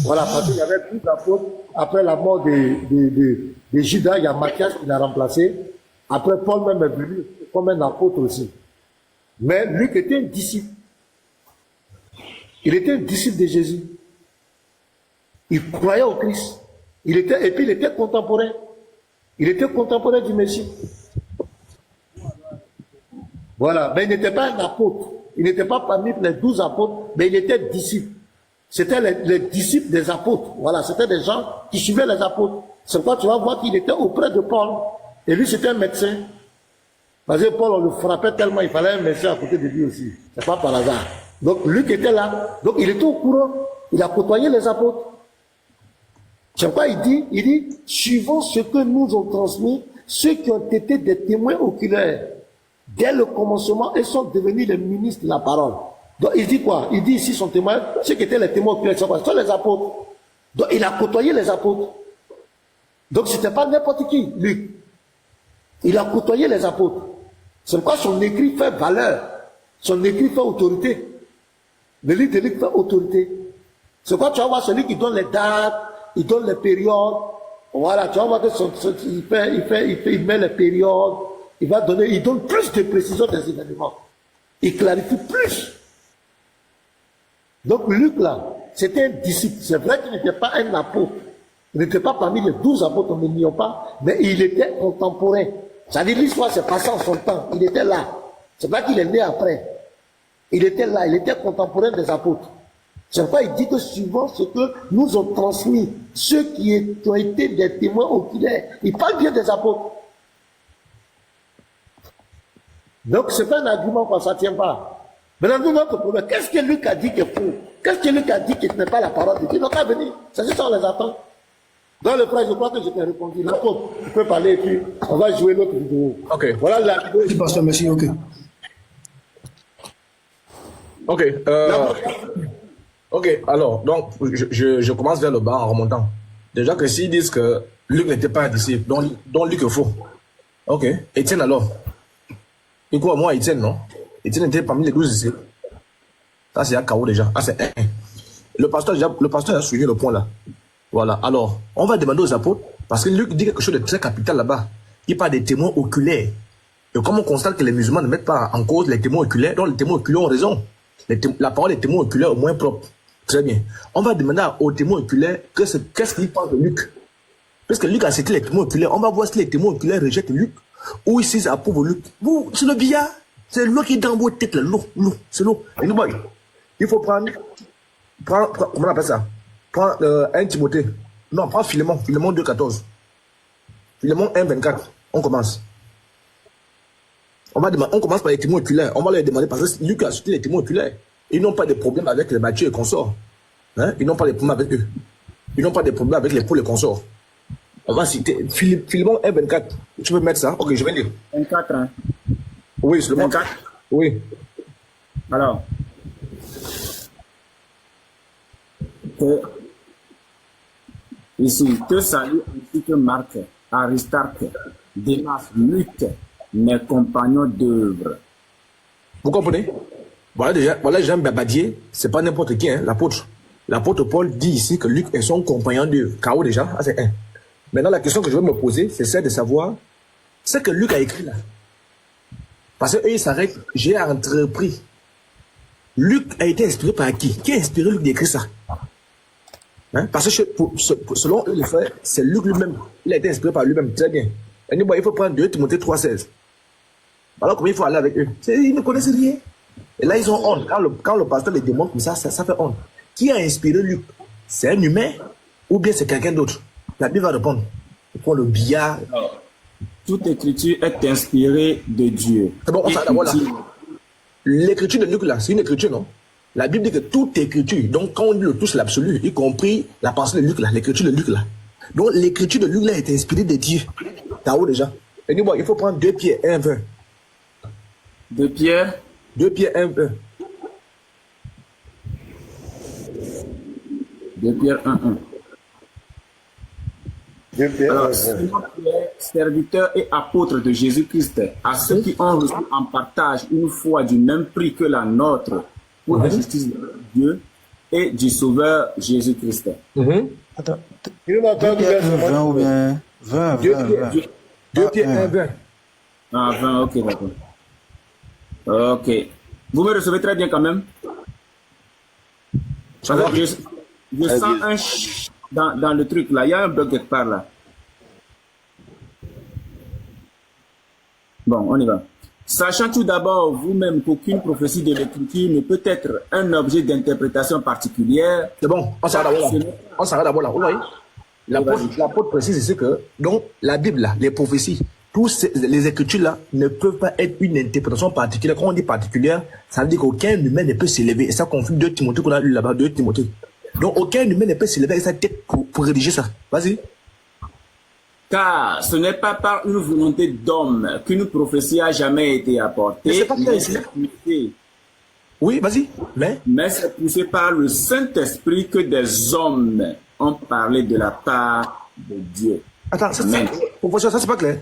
Voilà, parce qu'il y avait plus d'apôtres. Après la mort de Judas, il y a Matthias qui l'a remplacé. Après, Paul même est venu comme un apôtre aussi. Mais Luc était un disciple. Il était un disciple de Jésus. Il croyait au Christ. Et puis il était contemporain. Il était contemporain du Messie. Voilà, mais il n'était pas un apôtre. Il n'était pas parmi les 12 apôtres, mais il était disciple. C'était les disciples des apôtres. Voilà, c'était des gens qui suivaient les apôtres. C'est pourquoi tu vas voir qu'il était auprès de Paul. Et lui, c'était un médecin. Parce que Paul, on le frappait tellement, il fallait un médecin à côté de lui aussi. C'est pas par hasard. Donc, Luc était là. Donc, il était au courant. Il a côtoyé les apôtres. C'est pourquoi il dit, suivant ce que nous ont transmis, ceux qui ont été des témoins oculaires, dès le commencement, ils sont devenus les ministres de la parole. Donc, il dit quoi? Il dit ici son témoin, ceux qui étaient les témoins oculaires, ce sont les apôtres. Donc, il a côtoyé les apôtres. Donc, c'était pas n'importe qui, Luc. Il a côtoyé les apôtres. C'est pourquoi son écrit fait valeur. Son écrit fait autorité. Le livre de Luc fait autorité. C'est pourquoi tu vas voir celui qui donne les dates, il donne les périodes. Voilà, tu vas voir que il met les périodes. Il donne plus de précision des événements. Il clarifie plus. Donc Luc là, c'était un disciple. C'est vrai qu'il n'était pas un apôtre. Il n'était pas parmi les 12 apôtres, on ne n'y pas, mais il était contemporain. C'est-à-dire l'histoire s'est passée en son temps. Il était là. C'est pas qu'il est né après. Il était là, il était contemporain des apôtres. C'est pourquoi il dit que suivant ce que nous ont transmis, ceux qui ont été des témoins oculaires, il parle bien des apôtres. Donc c'est pas un argument quand ça ne tient pas. Maintenant, nous, notre problème, qu'est-ce que Luc a dit qu'il faut? Qu'est-ce que Luc a dit qui n'est pas la parole de Dieu? Ils n'ont qu'à venir. C'est ça, on les attend. Dans le frère, je crois que je t'ai répondu. L'apôtre, tu peux parler et puis on va jouer l'autre vidéo. Ok. Voilà la vidéo. Merci, pasteur, merci, ok. Ok. Ok, alors, donc, je commence vers le bas en remontant. Déjà que s'ils disent que Luc n'était pas un disciple, donc Luc est faux. Ok. Étienne alors? Et quoi, moi, Étienne, non? Étienne était parmi les 12 disciples. Ça, c'est un chaos déjà. Ah, c'est un. Le pasteur a suivi le point là. Voilà. Alors, on va demander aux apôtres, parce que Luc dit quelque chose de très capital là-bas. Il parle des témoins oculaires. Et comme on constate que les musulmans ne mettent pas en cause les témoins oculaires, donc les témoins oculaires ont raison. La parole des témoins oculaires est moins propre. Très bien. On va demander aux témoins oculaires qu'est-ce qu'il pense de Luc. Parce que Luc a cité les témoins oculaires. On va voir si les témoins oculaires rejettent Luc ou ici ça approuve Luc. Vous, c'est le billard. C'est l'eau qui est dans vos têtes, l'eau. C'est l'eau. Et nous, il faut prendre, comment on appelle ça? Prendre 1 Timothée. Non, prends Philémon 2,14. Philémon 1,24. On commence. On commence par les témoins oculaires. On va leur demander, parce que Luc a cité les témoins oculaires. Ils n'ont pas de problème avec les Matthieu et consorts. Hein? Ils n'ont pas de problème avec eux. Ils n'ont pas de problème avec les Paul et consorts. On va citer Philémon 1,24. Tu peux mettre ça? Ok, je vais lire. 24, hein? Oui, c'est le 24. Oui. Alors, ici, te salue ainsi que Marc, Aristarque, Démas, Luc, mes compagnons d'œuvre. Vous comprenez? Voilà Jean Babadier, c'est pas n'importe qui, hein, l'apôtre. L'apôtre Paul dit ici que Luc est son compagnon d'œuvre. KO déjà, ah, c'est un. Maintenant, la question que je vais me poser, c'est celle de savoir ce que Luc a écrit là. Parce qu'eux, ils s'arrêtent, j'ai entrepris. Luc a été inspiré par qui? Qui a inspiré Luc d'écrire ça? Hein? Parce que selon eux, les frères, c'est Luc lui-même. Il a été inspiré par lui-même. Très bien. Et nous, il faut prendre 2 Timothée 3,16. Alors, comment il faut aller avec eux? Ils ne connaissent rien. Et là, ils ont honte. Quand le pasteur les démontre comme ça fait honte. Qui a inspiré Luc? C'est un humain ou bien c'est quelqu'un d'autre? La Bible va répondre. Pour le billard. Toute écriture est inspirée de Dieu. C'est bon, on s'arrête d'abord là. L'écriture de Luc là, c'est une écriture, non? La Bible dit que toute écriture, donc quand on dit le tout, c'est l'absolu, y compris la pensée de Luc là, l'écriture de Luc là. Donc l'écriture de Luc là est inspirée de Dieu. T'as où déjà? Et nous, il faut prendre 2 Pierre 1,20. 2 Pierre 1,20. 2 Pierre 1,1. Alors, Simon Pierre, serviteur et apôtre de Jésus-Christ, à ceux qui ont reçu en partage une foi du même prix que la nôtre pour la justice de Dieu et du Sauveur Jésus-Christ. Attends. Il m'a entendu 20 ou bien 20. 2 Pierre 1,20. Ah, 20, ok, d'accord. Ok. Vous me recevez très bien quand même? Parce que je sens un ch dans le truc là. Il y a un bug quelque part là. Bon, on y va. Sachant tout d'abord vous-même qu'aucune prophétie de l'écriture ne peut être un objet d'interprétation particulière. C'est bon, on s'arrête d'abord là. On s'arrête d'abord là. Vous voyez? L'apôtre précise ici que, donc, la Bible là, les prophéties, les écritures là, ne peuvent pas être une interprétation particulière. Quand on dit particulière, ça veut dire qu'aucun humain ne peut s'élever. Et ça conflit 2 Timothée qu'on a lu là-bas, 2 Timothée. Donc, aucun humain ne peut s'élever avec sa tête pour rédiger ça. Vas-y. Car ce n'est pas par une volonté d'homme qu'une prophétie a jamais été apportée. Oui, vas-y. Mais c'est poussé par le Saint-Esprit que des hommes ont parlé de la part de Dieu. Attends, ça c'est pas clair.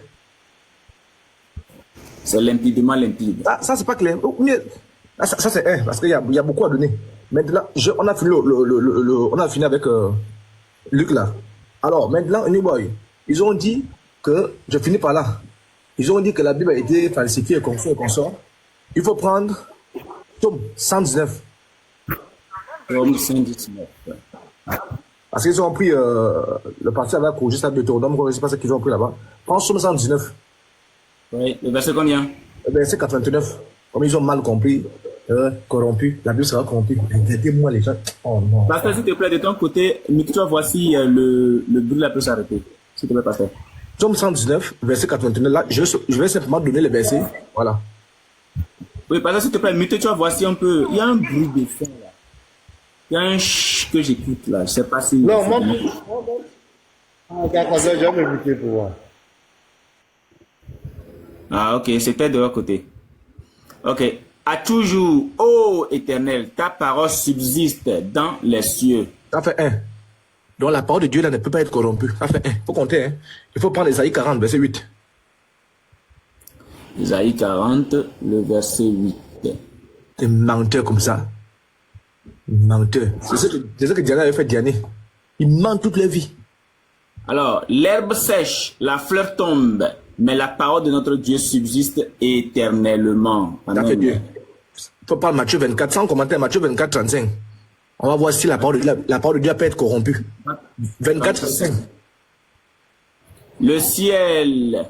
C'est limpidement limpide. Ça c'est pas clair. Ça c'est un, parce qu'il y a beaucoup à donner. Maintenant, on a fini avec Luc là. Alors, maintenant, ils ont dit que, je finis par là, ils ont dit que la Bible a été falsifiée et consort. Il faut prendre Psaume 119. Psaume 119. Parce qu'ils ont pris le parti avec juste à Deutéronome, je ne sais pas ce qu'ils ont pris là-bas. Prends Psaume 119. Oui, le verset combien? Le verset 89. Comme ils ont mal compris, corrompu, la Bible sera corrompue. Aidez-moi les gens. Oh non. Pasteur, s'il te plaît, de ton côté, toi, voici le bruit là peut s'arrêter. S'il te plaît, Pasteur. Psaume 119, verset 89. Là, je vais simplement donner le verset. Voilà. Oui, Pasteur, s'il te plaît, toi, voici un peu. Il y a un bruit de fond là. Il y a un ch que j'écoute là. Je ne sais pas si. Non, moi. D'accord, j'ai jamais écouté pour voir. Ah, ok, c'était de l'autre côté. Ok. À toujours, ô Éternel, ta parole subsiste dans les cieux. Ça fait 1. Donc la parole de Dieu là ne peut pas être corrompue. Ça fait 1. Il faut compter. Hein. Il faut prendre Isaïe 40, verset 8. Isaïe 40, le verset 8. Des menteurs comme ça. Menteur. C'est ce que Diana avait fait Diané. Ils mentent toute leur vie. Alors, l'herbe sèche, la fleur tombe, mais la parole de notre Dieu subsiste éternellement. Ça fait Dieu. Il faut prendre Matthieu 24, sans commentaire, Matthieu 24, 35. On va voir si la parole de Dieu peut être corrompue. 24:5. Le ciel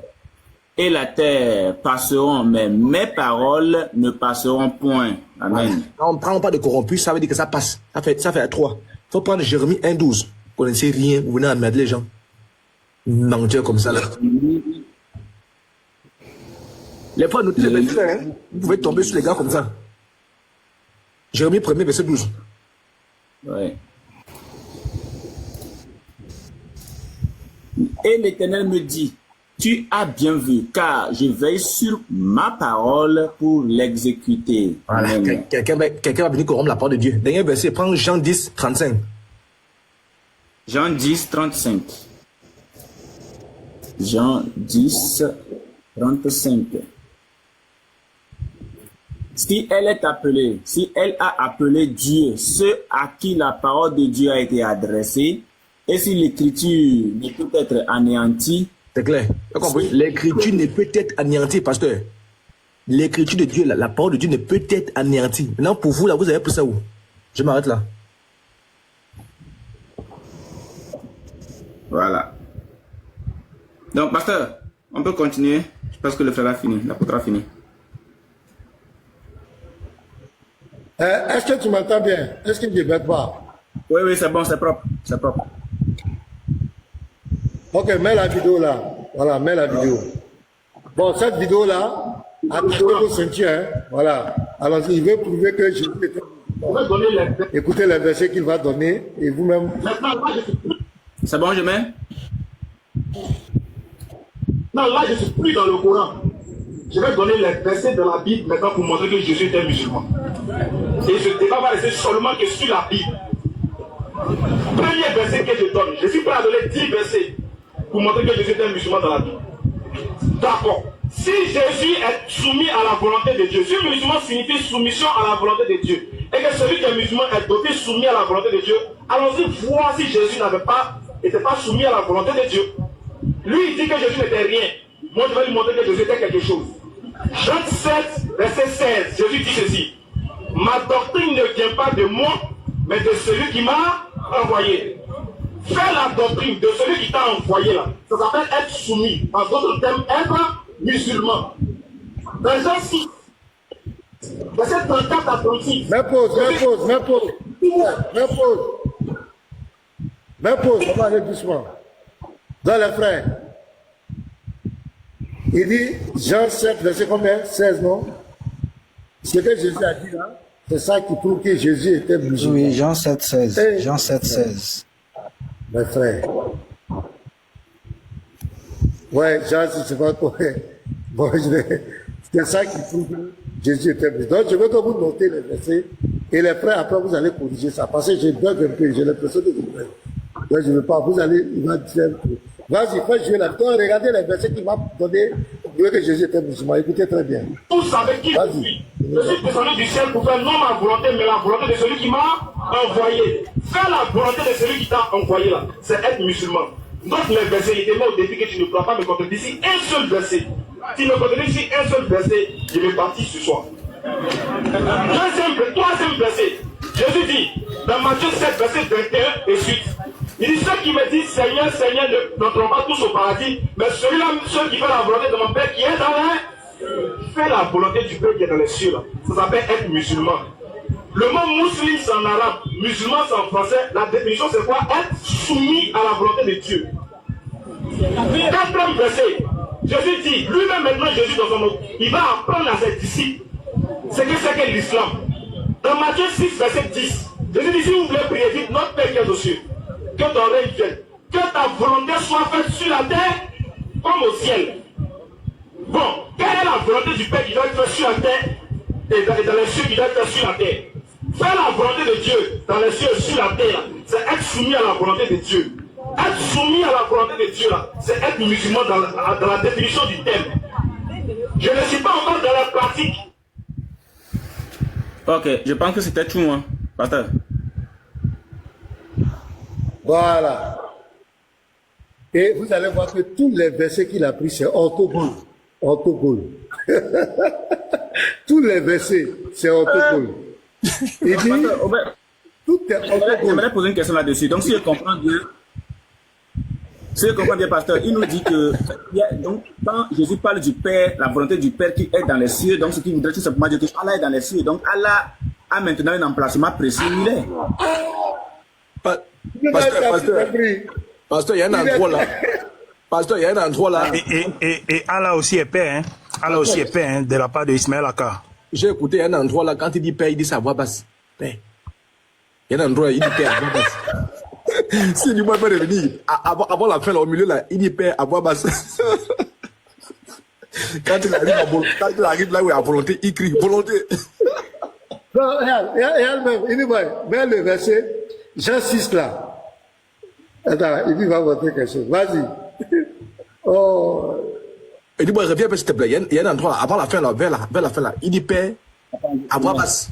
et la terre passeront, mais mes paroles ne passeront point. Amen. Quand on ne prend pas de corrompu, ça veut dire que ça passe. Ça fait à 3. Il faut prendre Jérémie 1:12. Vous ne connaissez rien, vous venez emmerder les gens. Menteur comme ça là. Les fois, notez les versets, hein. Vous pouvez tomber sur les gars comme ça. Jérémie 1er, verset 12. Ouais. Et l'Éternel me dit, tu as bien vu, car je veille sur ma parole pour l'exécuter. Voilà. Amen. Quelqu'un va venir corrompre la parole de Dieu. Dernier verset, prends Jean 10:35. Jean 10:35. Jean 10:35. Si elle a appelé Dieu, ceux à qui la parole de Dieu a été adressée, et si l'écriture ne peut être anéantie, C'est clair. Tu as compris? L'écriture ne peut être anéantie, pasteur. L'écriture de Dieu, la parole de Dieu ne peut être anéantie. Maintenant, pour vous, là, vous avez pris ça où? Je m'arrête là. voilà. Donc, pasteur, on peut continuer. Je pense que le frère a fini, l'apôtre a fini. Est-ce que tu m'entends bien? Est-ce que je ne bête pas? Oui, c'est bon, c'est propre. C'est propre. Ok, mets la vidéo là. Voilà, mets la vidéo. Bon, cette vidéo là, attachez vos ceintures. Hein. Voilà. Alors, il veut prouver que Jésus était... Écoutez les versets qu'il va donner et vous-même. C'est bon, je mets? Non, là, je ne suis plus dans le Coran. Je vais donner les versets de la Bible maintenant pour montrer que Jésus était musulman. Et ce débat va rester seulement que sur la Bible. Premier verset que je donne, je suis prêt à donner 10 versets pour montrer que Jésus était musulman dans la Bible. D'accord. Si Jésus est soumis à la volonté de Dieu, si musulman signifie soumission à la volonté de Dieu, et que celui qui est musulman est doté soumis à la volonté de Dieu, allons-y voir si Jésus n'était pas soumis à la volonté de Dieu. Lui, il dit que Jésus n'était rien. Moi, je vais lui montrer que Jésus était quelque chose. Jean 7, verset 16, Jésus dit ceci. Ma doctrine ne vient pas de moi, mais de celui qui m'a envoyé. Fais la doctrine de celui qui t'a envoyé là. Ça s'appelle être soumis. En d'autres termes, être musulman. Dans Jean 6, verset 34 à 36. Mets pause. On va aller doucement. Dans les frères. Il dit, Jean 7, verset combien? 16, non? Ce que Jésus a dit là, c'est ça qui prouve que Jésus était musulman. Oui, Jean 7:16. Et- Jean 7:16. Mes frères. Ouais, Jean, si c'est pas quoi. Bon, c'est ça qui prouve que Jésus était musulman. Donc, je veux que vous notez les versets. Et les frères, après, vous allez corriger ça. Parce que j'ai peur un peu, j'ai l'impression de vous faire. Donc, je ne veux pas. Vous allez, il va dire. Vas-y, fais jouer la vidéo. Regardez les versets qu'il m'a donné. Vous voyez que Jésus était musulman. Écoutez très bien. Vous savez qui je suis. Je suis descendu du ciel pour faire non ma volonté, mais la volonté de celui qui m'a envoyé. Faire la volonté de celui qui t'a envoyé là, c'est être musulman. Donc les versets, il était au défi que tu ne pourras pas me contredire ici un seul verset. Tu me contredis ici un seul verset, je vais partir ce soir. Troisième verset. Jésus dit, dans Matthieu 7, verset 21 et suite, il dit, ceux qui me disent Seigneur, Seigneur, n'entreront pas tous au paradis, mais celui-là, ceux qui font la volonté de mon Père qui est dans les... Fais la volonté du Père qui est dans les cieux, là. Ça s'appelle être musulman. Le mot musulman, c'est en arabe, musulman, c'est en français. La définition, c'est quoi? Être soumis à la volonté de Dieu. Quatrième verset. Jésus dit, lui-même maintenant, Jésus dans son nom, il va apprendre à ses disciples ce que c'est que l'islam. Dans Matthieu 6, verset 10, Jésus dit, si vous voulez prier, dites, notre Père qui est aux cieux, que ton règne vienne, que ta volonté soit faite sur la terre comme au ciel. Bon, quelle est la volonté du Père qui doit être faite sur la terre et dans les cieux qui doit être faite sur la terre? Faire la volonté de Dieu dans les cieux et sur la terre, c'est être soumis à la volonté de Dieu. Être soumis à la volonté de Dieu, c'est être musulman dans la définition du thème. Je ne suis pas encore dans la pratique. Ok, je pense que c'était tout, hein, pasteur. Voilà. Et vous allez voir que tous les versets qu'il a pris, c'est orthogone. Orthogone. Tous les versets, c'est orthogone. Il dit, Tout est J'aimerais poser une question là-dessus. Donc, si je comprends bien, pasteur, il nous dit que donc, quand Jésus parle du Père, la volonté du Père qui est dans les cieux, donc ce qui voudrait tout simplement dire que Allah est dans les cieux. Donc, Allah a maintenant un emplacement précis où il est. Pasteur, il y a un endroit là. Pasteur, il y a un endroit là. Et Allah aussi est Père, hein. Allah aussi est Père, hein, de la part de Ismaël Aka. J'ai écouté, il y a un endroit là, quand il dit Père, il dit ça à voix basse. Père. Il y a un endroit, il dit Père à voix basse. Si du moins peut revenir, avant la fin, là, au milieu là, il dit Père à voix basse. Quand il arrive là où il y a volonté, il crie volonté. Non, regarde même, il dit, mais le verset, Jean 6 là. Attends, il dit, il va voter quelque chose. Vas-y. Oh. Il dit, bon, reviens, s'il te plaît. Il y a un endroit là, avant la fin, là, vers la fin, là. Il dit, Père, à voix basse.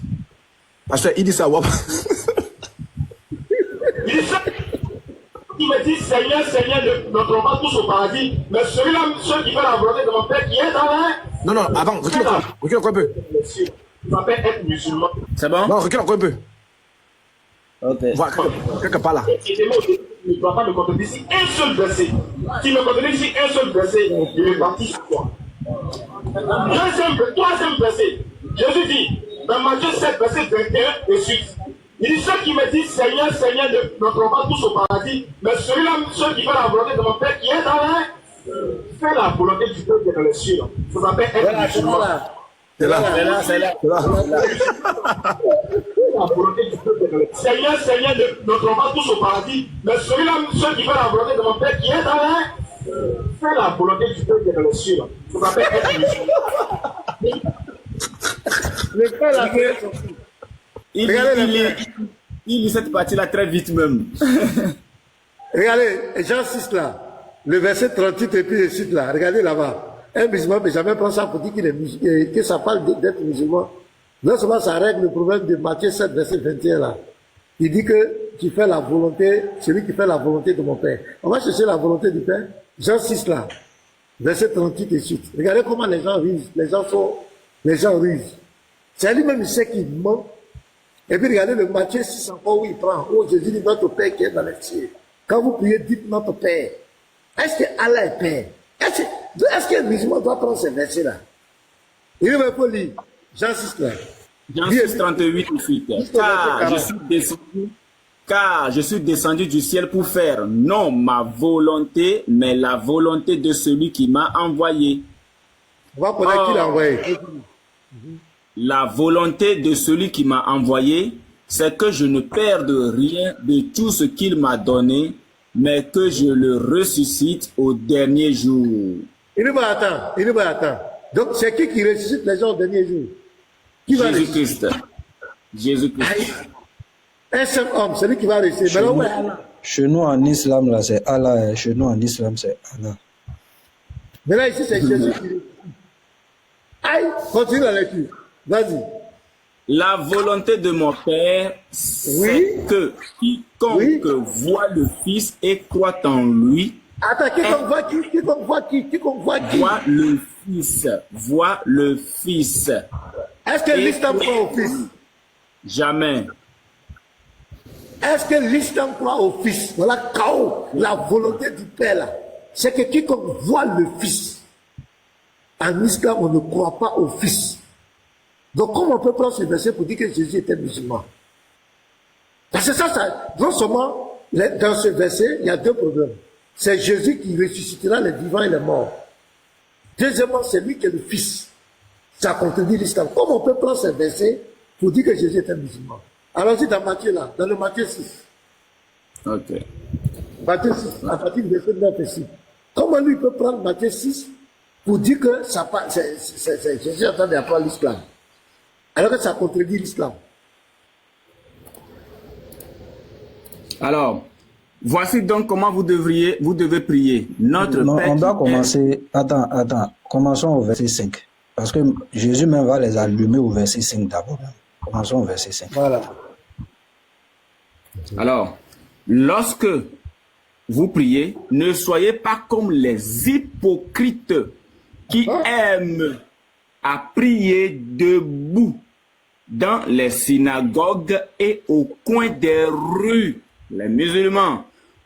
Parce qu'il dit ça à voix basse. Il dit ça. Il me dit, Seigneur, Seigneur, ne tombons pas tous au paradis. Mais celui-là, celui qui fait la volonté de mon Père qui est dans l'air. Non, avant, recule encore un peu. Il s'appelle être musulman. C'est bon? Non, recule encore un peu. Ok. Voilà, quelque part là. Il ne doit pas me contredire ici un seul verset. S'il me contredit ici un seul verset, il est parti sur toi. Troisième verset. Jésus dit, dans Matthieu 7, verset 21 et suite, il dit, ceux qui me disent, Seigneur, Seigneur, ne n'entrons pas tous au paradis, mais celui-là, ceux qui font la volonté de mon Père qui est dans l'air, fait la volonté du Père qui est dans les cieux. Ça s'appelle être musulman. C'est là. Seigneur, Seigneur, ne n'entrons pas tous au paradis, mais celui-là, ceux qui font la volonté de mon Père qui est dans l'air, fait la volonté du Père qui est dans les cieux. Ça s'appelle être musulman. Il lit cette partie-là très vite même. Regardez, Jean 6 là, le verset 38 et puis le suite là, regardez là-bas. Un musulman ne peut jamais prendre ça pour dire que ça parle d'être musulman. Non seulement ça règle le problème de Matthieu 7, verset 21 là. Il dit que tu fais la volonté, celui qui fait la volonté de mon Père. On va chercher la volonté du Père. Jean 6 là, verset 38 et suite. Regardez comment les gens rusent. Les gens rusent. C'est lui-même, il sait qu'il ment. Et puis regardez le Matthieu 6 encore où il prend. Oh Jésus dit notre Père qui est dans les cieux. Quand vous priez, dites notre Père. Est-ce que Allah est Père? Est-ce que le musulman doit prendre ces versets-là? Il va pas lire. Jean 6 là. Jean 6, 38 et suite. Car je suis descendu du ciel pour faire non ma volonté, mais la volonté de celui qui m'a envoyé. On va connaître qui l'a envoyé. La volonté de celui qui m'a envoyé, c'est que je ne perde rien de tout ce qu'il m'a donné, mais que je le ressuscite au dernier jour. Il va attendre. Donc c'est qui ressuscite les gens au dernier jour? Qui va Jésus-Christ. Jésus-Christ. Un seul homme, celui qui va ressusciter. Mais là, où est Allah? Chez nous en islam, là, c'est Allah. Chez nous en islam, c'est Allah. Mais là, ici, c'est Jésus qui ressuscite. Aïe, continue la lecture. Vas-y. La volonté de mon Père, c'est que quiconque voit le Fils et croit en lui. Attends, quiconque voit qui? Voit le Fils. Voit le Fils. Est-ce que l'islam croit au Fils? Jamais. Est-ce que l'islam croit au Fils? Voilà, KO, la volonté du Père là. C'est que quiconque voit le Fils. En islam, on ne croit pas au Fils. Donc, comment on peut prendre ce verset pour dire que Jésus était musulman? Parce que ça, non seulement, dans ce verset, il y a deux problèmes. C'est Jésus qui ressuscitera les vivants et les morts. Deuxièmement, c'est lui qui est le Fils. Ça contredit l'islam. Comment on peut prendre ce verset pour dire que Jésus était musulman? Allons-y dans Matthieu là, dans le Matthieu 6. Ok. Matthieu 6, à partir du verset 9 et 6. Comment lui peut prendre Matthieu 6 pour dire que Jésus est en train d'apprendre l'islam? Alors que ça contredit l'islam. Alors, voici donc comment vous devez prier. Notre Non, Père on doit commencer. Attends. Commençons au verset 5. Parce que Jésus même va les allumer au verset 5 d'abord. Commençons au verset 5. Voilà. Alors, lorsque vous priez, ne soyez pas comme les hypocrites qui aiment à prier debout dans les synagogues et au coin des rues, les musulmans,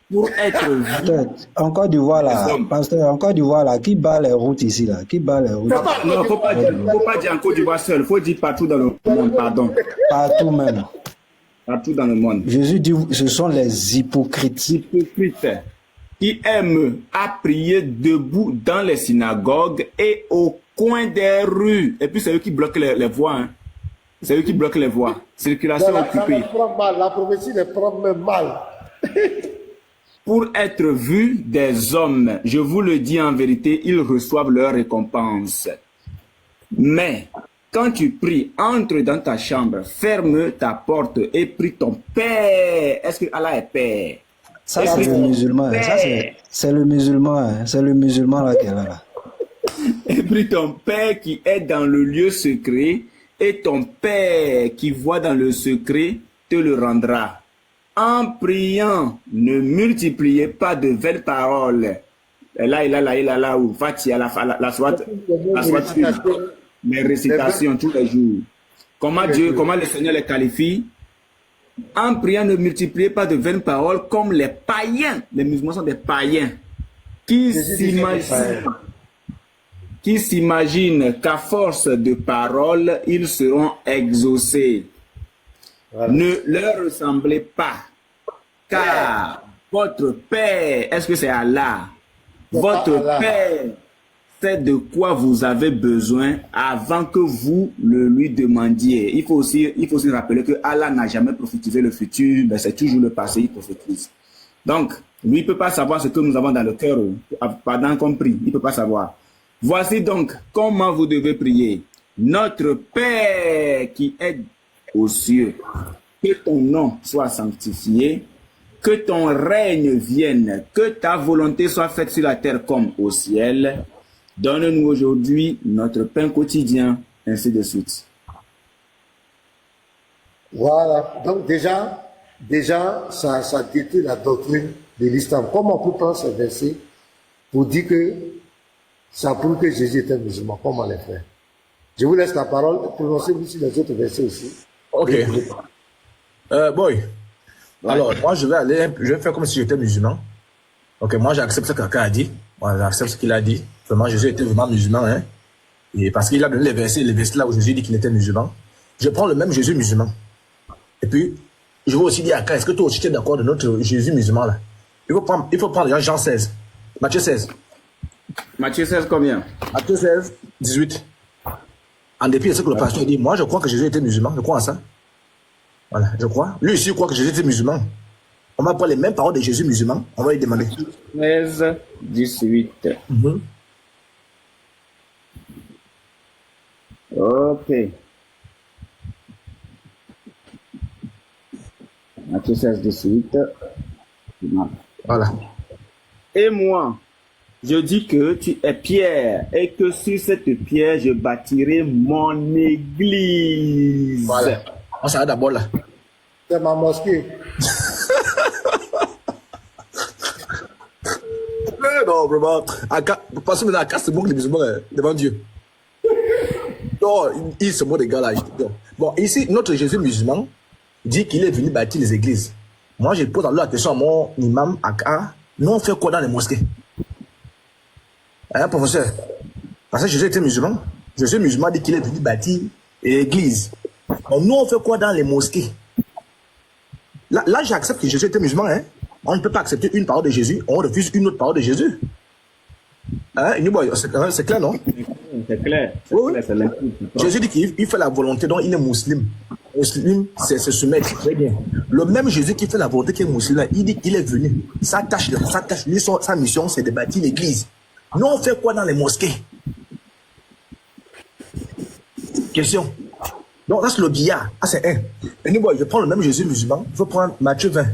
pour être vus. Pasteur, en Côte d'Ivoire là, pasteur, en Côte d'Ivoire là, qui bat les routes ici là? Qui bat les routes? Non, faut pas dire en Côte d'Ivoire seul, faut dire partout dans le monde, pardon. Partout même. Partout dans le monde. Jésus dit, ce sont les hypocrites. Hypocrites qui aiment à prier debout dans les synagogues et au coin des rues. Et puis c'est eux qui bloquent les voies. Hein. C'est eux qui bloquent les voies. Circulation occupée. La prophétie les prend même mal. Pour être vus des hommes, je vous le dis en vérité, ils reçoivent leur récompense. Mais quand tu pries, entre dans ta chambre, ferme ta porte et prie ton Père. Est-ce que Allah est Père? Ça, c'est le musulman. Ça, c'est le musulman. Hein. C'est le musulman là qui est là. Et prie ton Père qui est dans le lieu secret, et ton Père qui voit dans le secret te le rendra. En priant, ne multipliez pas de vaines paroles. Là, ou Fatia, la soit, les récitations tous les jours. Comment le Seigneur les qualifie? En priant, ne multipliez pas de vaines paroles comme les païens. Les musulmans sont des païens qui s'imaginent qu'à force de paroles, ils seront exaucés. Voilà. Ne leur ressemblez pas, car votre Père, est-ce que c'est Allah? Votre Père sait de quoi vous avez besoin avant que vous le lui demandiez. Il faut aussi rappeler que Allah n'a jamais prophétisé le futur, mais c'est toujours le passé qu'il prophétise. Donc, lui, il ne peut pas savoir ce que nous avons dans le cœur, pendant qu'on prie. Il ne peut pas savoir. Voici donc comment vous devez prier. Notre Père qui est aux cieux, que ton nom soit sanctifié, que ton règne vienne, que ta volonté soit faite sur la terre comme au ciel. Donne-nous aujourd'hui notre pain quotidien, ainsi de suite. Voilà, donc déjà ça détruit la doctrine de l'islam. Comment on peut prendre ce verset pour dire que ça prouve que Jésus était musulman? Comment les faire? Je vous laisse la parole, prononcez-vous sur les autres versets aussi. Ok. Boy. Alors, moi, je vais faire comme si j'étais musulman. Ok, moi, j'accepte ce que quelqu'un a dit. Moi, j'accepte ce qu'il a dit. Vraiment, Jésus était vraiment musulman, hein. Et parce qu'il a donné les versets là où Jésus dit qu'il était musulman. Je prends le même Jésus musulman. Et puis, je vais aussi dire à quelqu'un, est-ce que toi aussi tu es d'accord de notre Jésus musulman là? Il faut prendre Jean 16. Matthieu 16. Matthieu 16 combien? Matthieu 16, 18. En dépit de ce que le pasteur dit, moi je crois que Jésus était musulman, je crois à ça. Voilà, je crois. Lui aussi croit que Jésus était musulman. On va prendre les mêmes paroles de Jésus musulman, on va lui demander. 16, 18. Ok. Matthieu 16, 18. Voilà. Et moi, je dis que tu es pierre et que sur cette pierre, je bâtirai mon église. Voilà. On s'arrête d'abord là. C'est ma mosquée. Non, vraiment. Parce que maintenant, Aka se moque des musulmans devant Dieu. Non, il se moque des gars là. Bon, ici, notre Jésus musulman dit qu'il est venu bâtir les églises. Moi, je pose alors la question à mon imam Aka. Nous, on fait quoi dans les mosquées? Hein, professeur? Parce que Jésus était musulman. Jésus musulman dit qu'il est venu bâtir l'église. Donc, nous, on fait quoi dans les mosquées? Là, j'accepte que Jésus était musulman. Hein? On ne peut pas accepter une parole de Jésus, on refuse une autre parole de Jésus. Hein? C'est clair, non? C'est clair. Oui. Jésus dit qu'il fait la volonté, donc il est musulman. Musulman, c'est se soumettre. Très bien. Le même Jésus qui fait la volonté qui est musulman, il dit qu'il est venu. Sa tâche, lui, sa mission, c'est de bâtir l'église. Nous, on fait quoi dans les mosquées? Question. Donc, là, c'est le billard. Ah, c'est un. Et nous, je prends le même Jésus musulman. Il faut prendre Matthieu 20.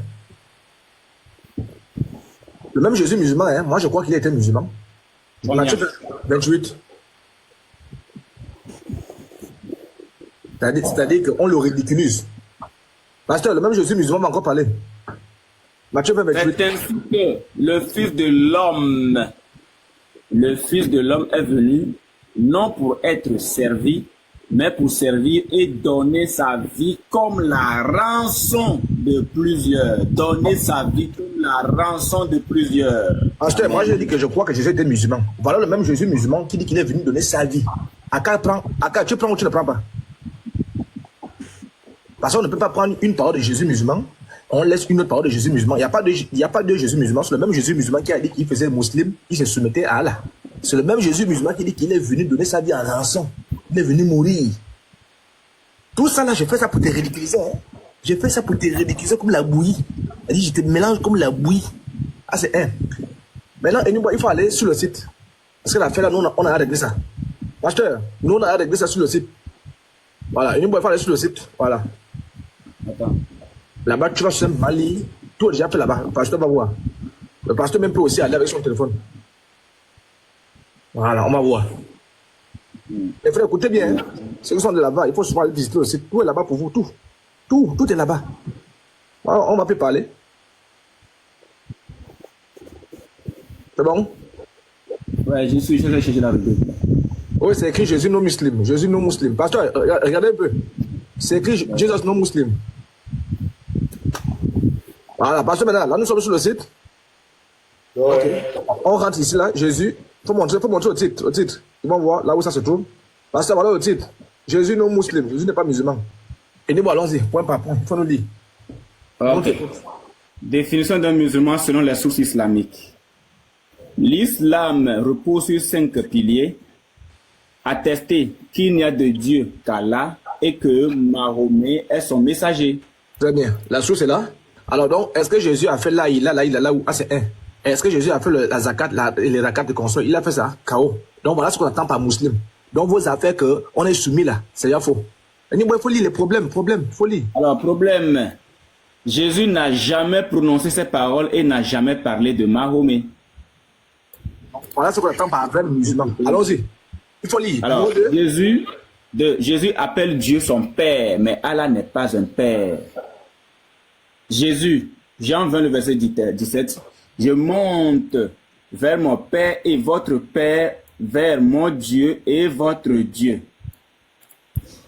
Le même Jésus musulman, hein, moi, je crois qu'il était musulman. Matthieu 28. C'est-à-dire qu'on le ridiculise. Pasteur, le même Jésus musulman va encore parler. Matthieu 28. C'est ainsi que le Fils de l'homme est venu, non pour être servi, mais pour servir et donner sa vie comme la rançon de plusieurs. Donner sa vie comme la rançon de plusieurs. Pasteur, moi je dis que je crois que Jésus était musulman. Voilà le même Jésus musulman qui dit qu'il est venu donner sa vie. Tu prends ou tu ne prends pas? Parce qu'on ne peut pas prendre une parole de Jésus musulman, on laisse une autre parole de Jésus musulman. Il n'y a pas de Jésus musulman. C'est le même Jésus musulman qui a dit qu'il faisait musulman, il se soumettait à Allah. C'est le même Jésus musulman qui dit qu'il est venu donner sa vie en rançon. Il est venu mourir. Tout ça là, je fais ça pour te ridiculiser. Hein? Je fais ça pour te ridiculiser comme la bouillie. Elle dit, je te mélange comme la bouillie. Ah, c'est un. Maintenant, il faut aller sur le site. Parce que l'affaire là, nous, on a réglé ça. Pasteur, nous, on a réglé ça sur le site. Voilà, il faut aller sur le site. Voilà. Attends. Là-bas, tu vas sur Mali. Tout déjà fait là-bas. Le pasteur va voir. Le pasteur même peut aussi aller avec son téléphone. Voilà, on va voir. Les frères, écoutez bien. Hein. Ceux qui sont de là-bas, il faut souvent aller visiter le site. Tout est là-bas pour vous. Tout est là-bas. Voilà, on va plus parler. C'est bon? Ouais, je suis cherché la vidéo. Oui, c'est écrit Jésus non musulman. Jésus non musulman. Pasteur, regardez un peu. C'est écrit Jesus non musulman. Voilà, pasteur, maintenant, là nous sommes sur le site. Ouais. Okay. On rentre ici, là, Jésus. Faut montrer au titre. Ils vont voir là où ça se trouve. Pasteur, voilà le titre. Jésus non musulman. Jésus n'est pas musulman. Et nous, allons-y, point par point. Il faut nous lire. Ok. Définition d'un musulman selon les sources islamiques. L'islam repose sur 5 piliers. Attester qu'il n'y a de Dieu qu'Allah et que Mahomet est son messager. Très bien. La source est là. Alors donc, est-ce que Jésus a fait là, ou ah, c'est un. Est-ce que Jésus a fait la zakat, les zakats de construire? Il a fait ça, KO. Donc voilà ce qu'on attend par musulman. Donc vos affaires qu'on est soumis là, c'est déjà faux. Il faut lire les problèmes, faut lire. Alors, problème. Jésus n'a jamais prononcé ces paroles et n'a jamais parlé de Mahomet. Voilà ce qu'on attend par un vrai musulman. Allons-y. Il faut lire. Alors, Jésus appelle Dieu son Père, mais Allah n'est pas un Père. Jésus, Jean 20, le verset 17, je monte vers mon Père et votre Père, vers mon Dieu et votre Dieu.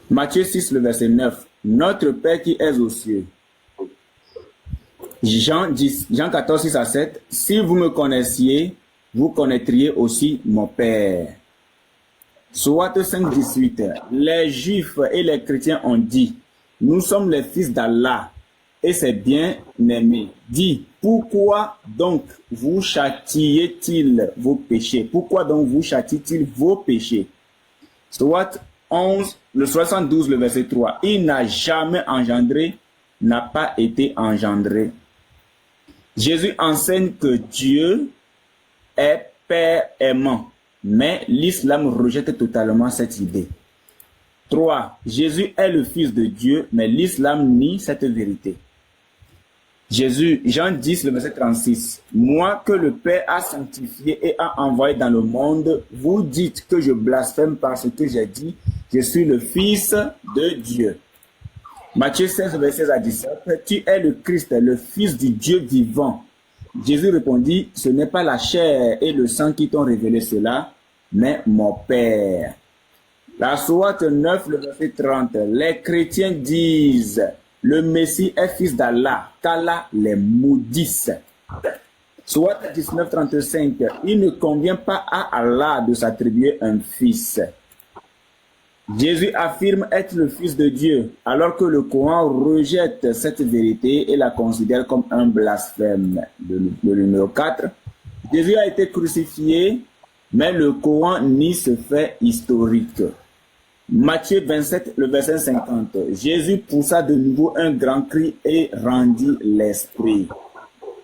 Matthieu 6, le verset 9, notre Père qui es aux cieux. Jean 14, 6 à 7, si vous me connaissiez, vous connaîtriez aussi mon Père. Soit 5, 18, les Juifs et les chrétiens ont dit, nous sommes les fils d'Allah et c'est bien aimé. Dit, pourquoi donc vous châtiez-il vos péchés? Pourquoi donc vous châtie-t-il vos péchés? Soit 11, le 72, le verset 3, il n'a jamais engendré, n'a pas été engendré. Jésus enseigne que Dieu est Père aimant, mais l'islam rejette totalement cette idée. 3. Jésus est le Fils de Dieu, mais l'islam nie cette vérité. Jésus, Jean 10, le verset 36. Moi que le Père a sanctifié et a envoyé dans le monde, vous dites que je blasphème parce que j'ai dit, je suis le Fils de Dieu. Matthieu 16, verset 16 à 17. Tu es le Christ, le Fils du Dieu vivant. Jésus répondit, ce n'est pas la chair et le sang qui t'ont révélé cela, mais mon Père. La Sourate 9, le verset 30. Les chrétiens disent, le Messie est fils d'Allah, qu'Allah les maudisse. Sourate 19, 35. Il ne convient pas à Allah de s'attribuer un fils. Jésus affirme être le Fils de Dieu, alors que le Coran rejette cette vérité et la considère comme un blasphème. Le numéro 4. Jésus a été crucifié, mais le Coran nie ce fait historique. Matthieu 27, le verset 50. Jésus poussa de nouveau un grand cri et rendit l'esprit.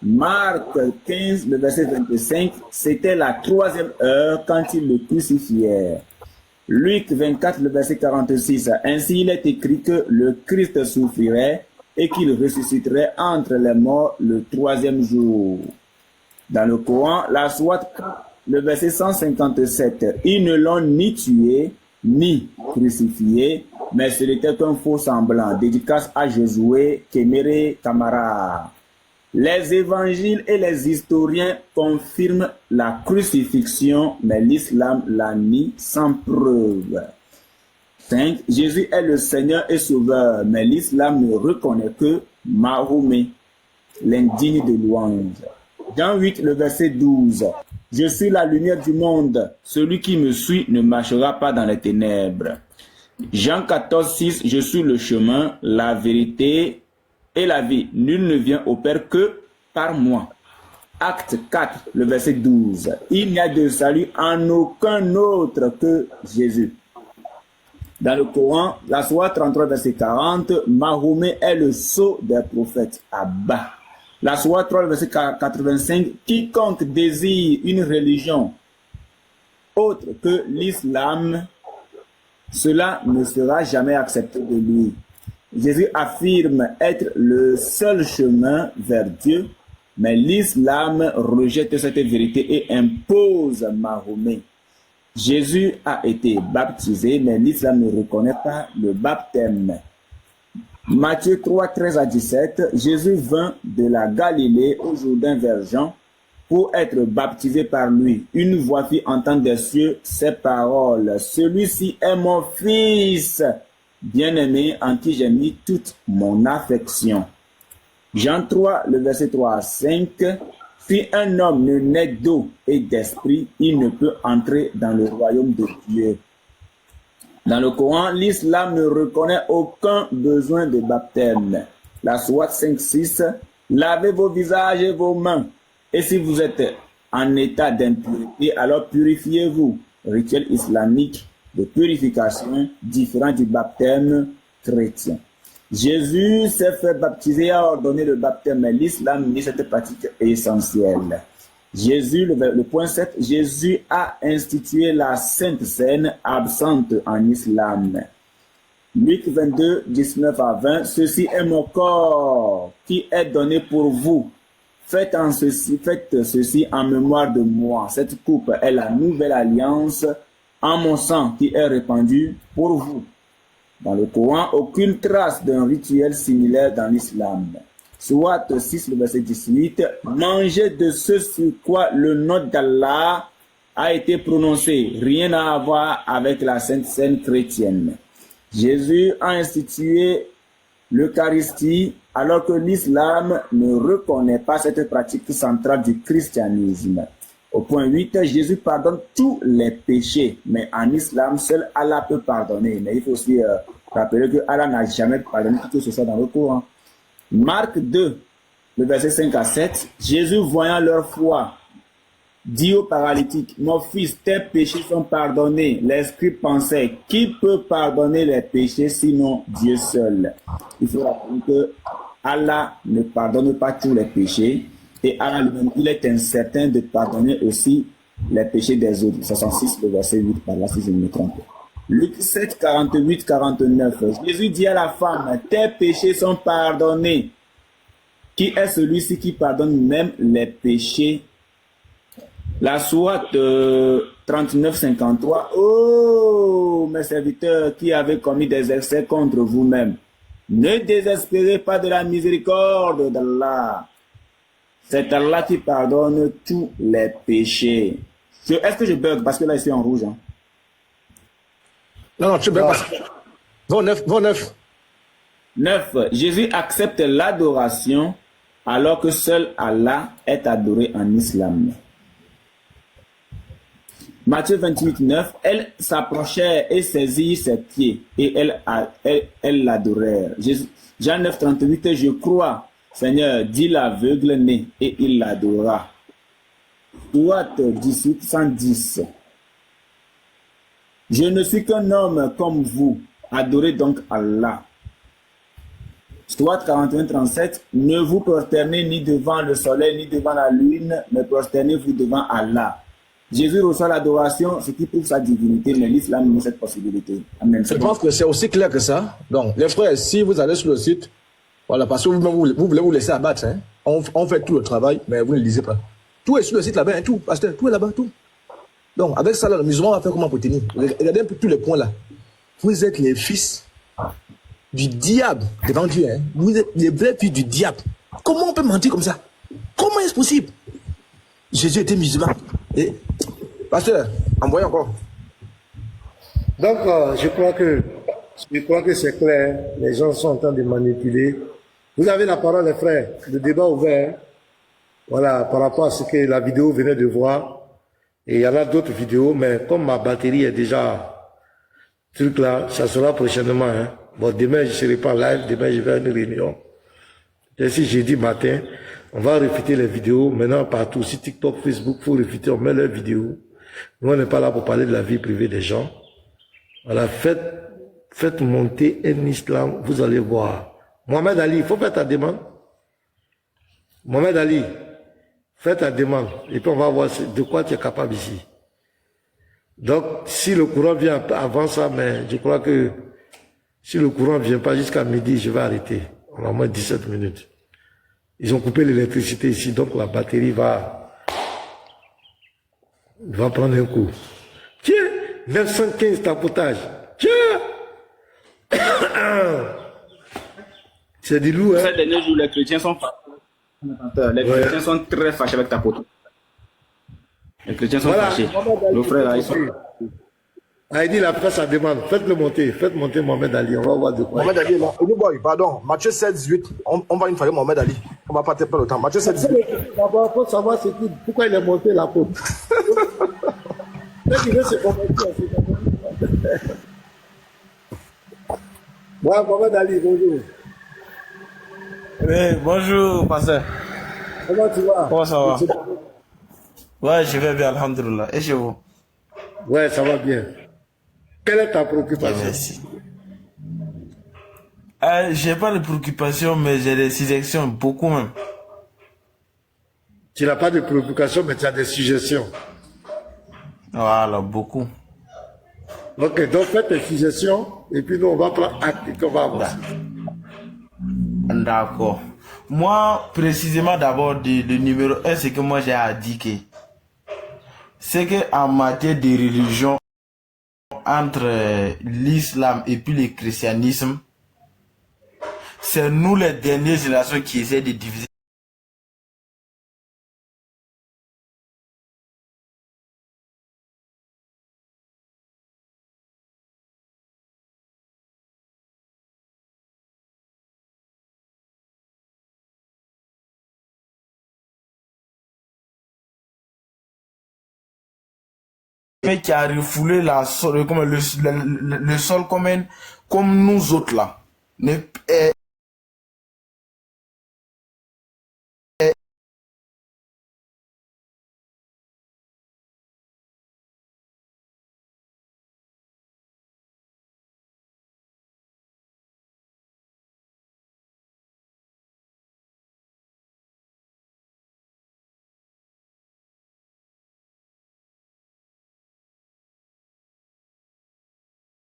Marc 15, le verset 25. C'était la 3e heure quand ils le crucifièrent. Luc 24, le verset 46. Ainsi il est écrit que le Christ souffrirait et qu'il ressusciterait entre les morts le 3e jour. Dans le Coran, la Sourate 4, le verset 157. Ils ne l'ont ni tué, ni crucifié, mais ce n'était qu'un faux semblant. Dédicace à Josué Kéméré Camara. Les évangiles et les historiens confirment la crucifixion, mais l'islam la nie sans preuve. 5. Jésus est le Seigneur et Sauveur, mais l'islam ne reconnaît que Mahomet, l'indigne de louange. Jean 8, le verset 12. Je suis la lumière du monde. Celui qui me suit ne marchera pas dans les ténèbres. Jean 14, 6. Je suis le chemin, la vérité et la vie. Nul ne vient au Père que par moi. Acte 4, le verset 12. Il n'y a de salut en aucun autre que Jésus. Dans le Coran, la Sourate 33, verset 40, Mahomet est le sceau des prophètes. Abba. La Sourate 3, verset 85, quiconque désire une religion autre que l'islam, cela ne sera jamais accepté de lui. Jésus affirme être le seul chemin vers Dieu, mais l'islam rejette cette vérité et impose Mahomet. Jésus a été baptisé, mais l'islam ne reconnaît pas le baptême. Matthieu 3, 13 à 17, Jésus vint de la Galilée au Jourdain vers Jean pour être baptisé par lui. Une voix fit entendre des cieux ces paroles. Celui-ci est mon fils bien-aimé en qui j'ai mis toute mon affection. Jean 3, le verset 3 à 5, si un homme ne naît d'eau et d'esprit, il ne peut entrer dans le royaume de Dieu. Dans le Coran, l'islam ne reconnaît aucun besoin de baptême. La Sourate 5.6, lavez vos visages et vos mains. Et si vous êtes en état d'impurité, alors purifiez-vous. Rituel islamique de purification différent du baptême chrétien. Jésus s'est fait baptiser et a ordonné le baptême, mais l'islam nie cette pratique essentielle. Jésus, le point 7, Jésus a institué la Sainte Seine absente en islam. Luc 22, 19 à 20, ceci est mon corps qui est donné pour vous. Faites ceci en mémoire de moi. Cette coupe est la nouvelle alliance en mon sang qui est répandu pour vous. Dans le Coran, aucune trace d'un rituel similaire dans l'islam. Sourate 6, le verset 18, mangez de ce sur quoi le nom d'Allah a été prononcé. Rien à voir avec la Sainte Seine chrétienne. Jésus a institué l'Eucharistie alors que l'islam ne reconnaît pas cette pratique centrale du christianisme. Au point 8, Jésus pardonne tous les péchés, mais en islam, seul Allah peut pardonner. Mais il faut aussi rappeler que Allah n'a jamais pardonné tout ce soit dans le Coran. Marc 2, le verset 5 à 7, Jésus voyant leur foi, dit au paralytique, mon fils, tes péchés sont pardonnés. Les scribes pensaient, qui peut pardonner les péchés sinon Dieu seul? Il faut rappeler que Allah ne pardonne pas tous les péchés et Allah lui-même, il est incertain de pardonner aussi les péchés des autres. 66, le verset 8, par là, si je ne me trompe. Luc 7, 48, 49. Jésus dit à la femme, tes péchés sont pardonnés. Qui est celui-ci qui pardonne même les péchés? La Sourate 39, 53. Oh, mes serviteurs qui avez commis des excès contre vous-même, ne désespérez pas de la miséricorde d'Allah. C'est Allah qui pardonne tous les péchés. Est-ce que je bug parce que là, je suis en rouge? Hein? Non, tu bug pas. 29. 9. Jésus accepte l'adoration alors que seul Allah est adoré en islam. Matthieu 28, 9. Elle s'approchait et saisit ses pieds et elle l'adorait. Jean 9, 38. Je crois, Seigneur, dit l'aveugle né et il l'adora. Sourate 18, 110. Je ne suis qu'un homme comme vous. Adorez donc Allah. Sourate 41, 37. Ne vous prosternez ni devant le soleil ni devant la lune, mais prosternez-vous devant Allah. Jésus reçoit l'adoration, ce qui prouve sa divinité, mais l'islam nie cette possibilité. Amen. Je pense que c'est aussi clair que ça. Donc, les frères, si vous allez sur le site, voilà, parce que vous voulez vous laisser abattre, hein. On fait tout le travail, mais vous ne le lisez pas. Tout est sur le site là-bas, hein, tout, pasteur, tout est là-bas, tout. Donc, avec ça, là, le musulman va faire comment pour tenir? Regardez un peu tous les points là. Vous êtes les fils du diable devant Dieu, hein. Vous êtes les vrais fils du diable. Comment on peut mentir comme ça? Comment est-ce possible? Jésus était musulman. Et, pasteur, envoyez encore. Donc, je crois que Je crois que c'est clair. Les gens sont en train de manipuler. Vous avez la parole, les frères. Le débat ouvert. Voilà, par rapport à ce que la vidéo venait de voir. Et il y en a d'autres vidéos, mais comme ma batterie est déjà truc là, ça sera prochainement. Hein. Bon, demain, je ne serai pas live. Demain, je vais à une réunion. Et si jeudi matin, on va réfuter les vidéos. Maintenant, partout, si TikTok, Facebook, il faut réfuter, on met leurs vidéos. Nous, on n'est pas là pour parler de la vie privée des gens. Voilà, faites monter un islam, vous allez voir. Mohamed Ali, il faut faire ta demande. Mohamed Ali, fais ta demande. Et puis on va voir de quoi tu es capable ici. Donc, si le courant vient avant ça, mais je crois que si le courant ne vient pas jusqu'à midi, je vais arrêter. On a au moins 17 minutes. Ils ont coupé l'électricité ici, donc la batterie va prendre un coup. Tiens, 915 tapotage. Tiens! C'est du loup, hein? Ces derniers jours, les chrétiens sont fâchés. Les chrétiens sont très fâchés avec ta pote. Les chrétiens sont fâchés. Nos frères là, ils sont. Ah, il dit la presse, ça demande. Faites-le monter. Faites monter Mohamed Ali. On va voir de quoi. Mohamed Ali est là. Boy, pardon. Matthieu 7, 18. On va une fois Mohamed Ali. On va pas te perdre le temps. Matthieu 7, 18. D'abord, il faut savoir pourquoi il est monté la côte. Peut-être qu'il veut se convertir. Moi, Mohamed Ali, bonjour. Oui, bonjour, pasteur. Comment tu vas? Comment ça va? Ouais, je vais bien, alhamdoulilah. Et chez vous? Ouais, ça va bien. Quelle est ta préoccupation? Merci. J'ai pas de préoccupation, mais j'ai des suggestions, beaucoup même. Tu n'as pas de préoccupation, mais tu as des suggestions. Voilà, beaucoup. Ok, donc fais tes suggestions, et puis nous, on va prendre acte et qu'on va avancer. D'accord. Moi, précisément, d'abord, le numéro 1, c'est que moi j'ai indiqué. C'est qu'en matière de religion, entre l'islam et puis le christianisme, c'est nous les dernières générations qui essaient de diviser. Qui a refoulé le sol comme nous autres là.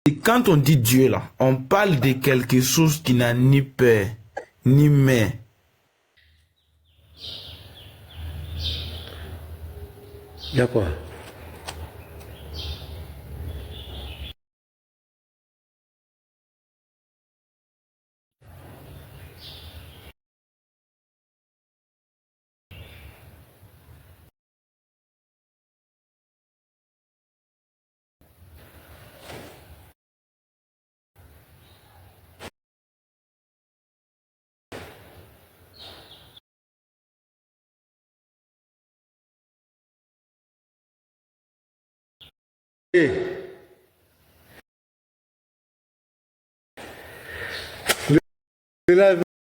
Et quand on dit Dieu là, on parle de quelque chose qui n'a ni père, ni mère. Il y a quoi? Le live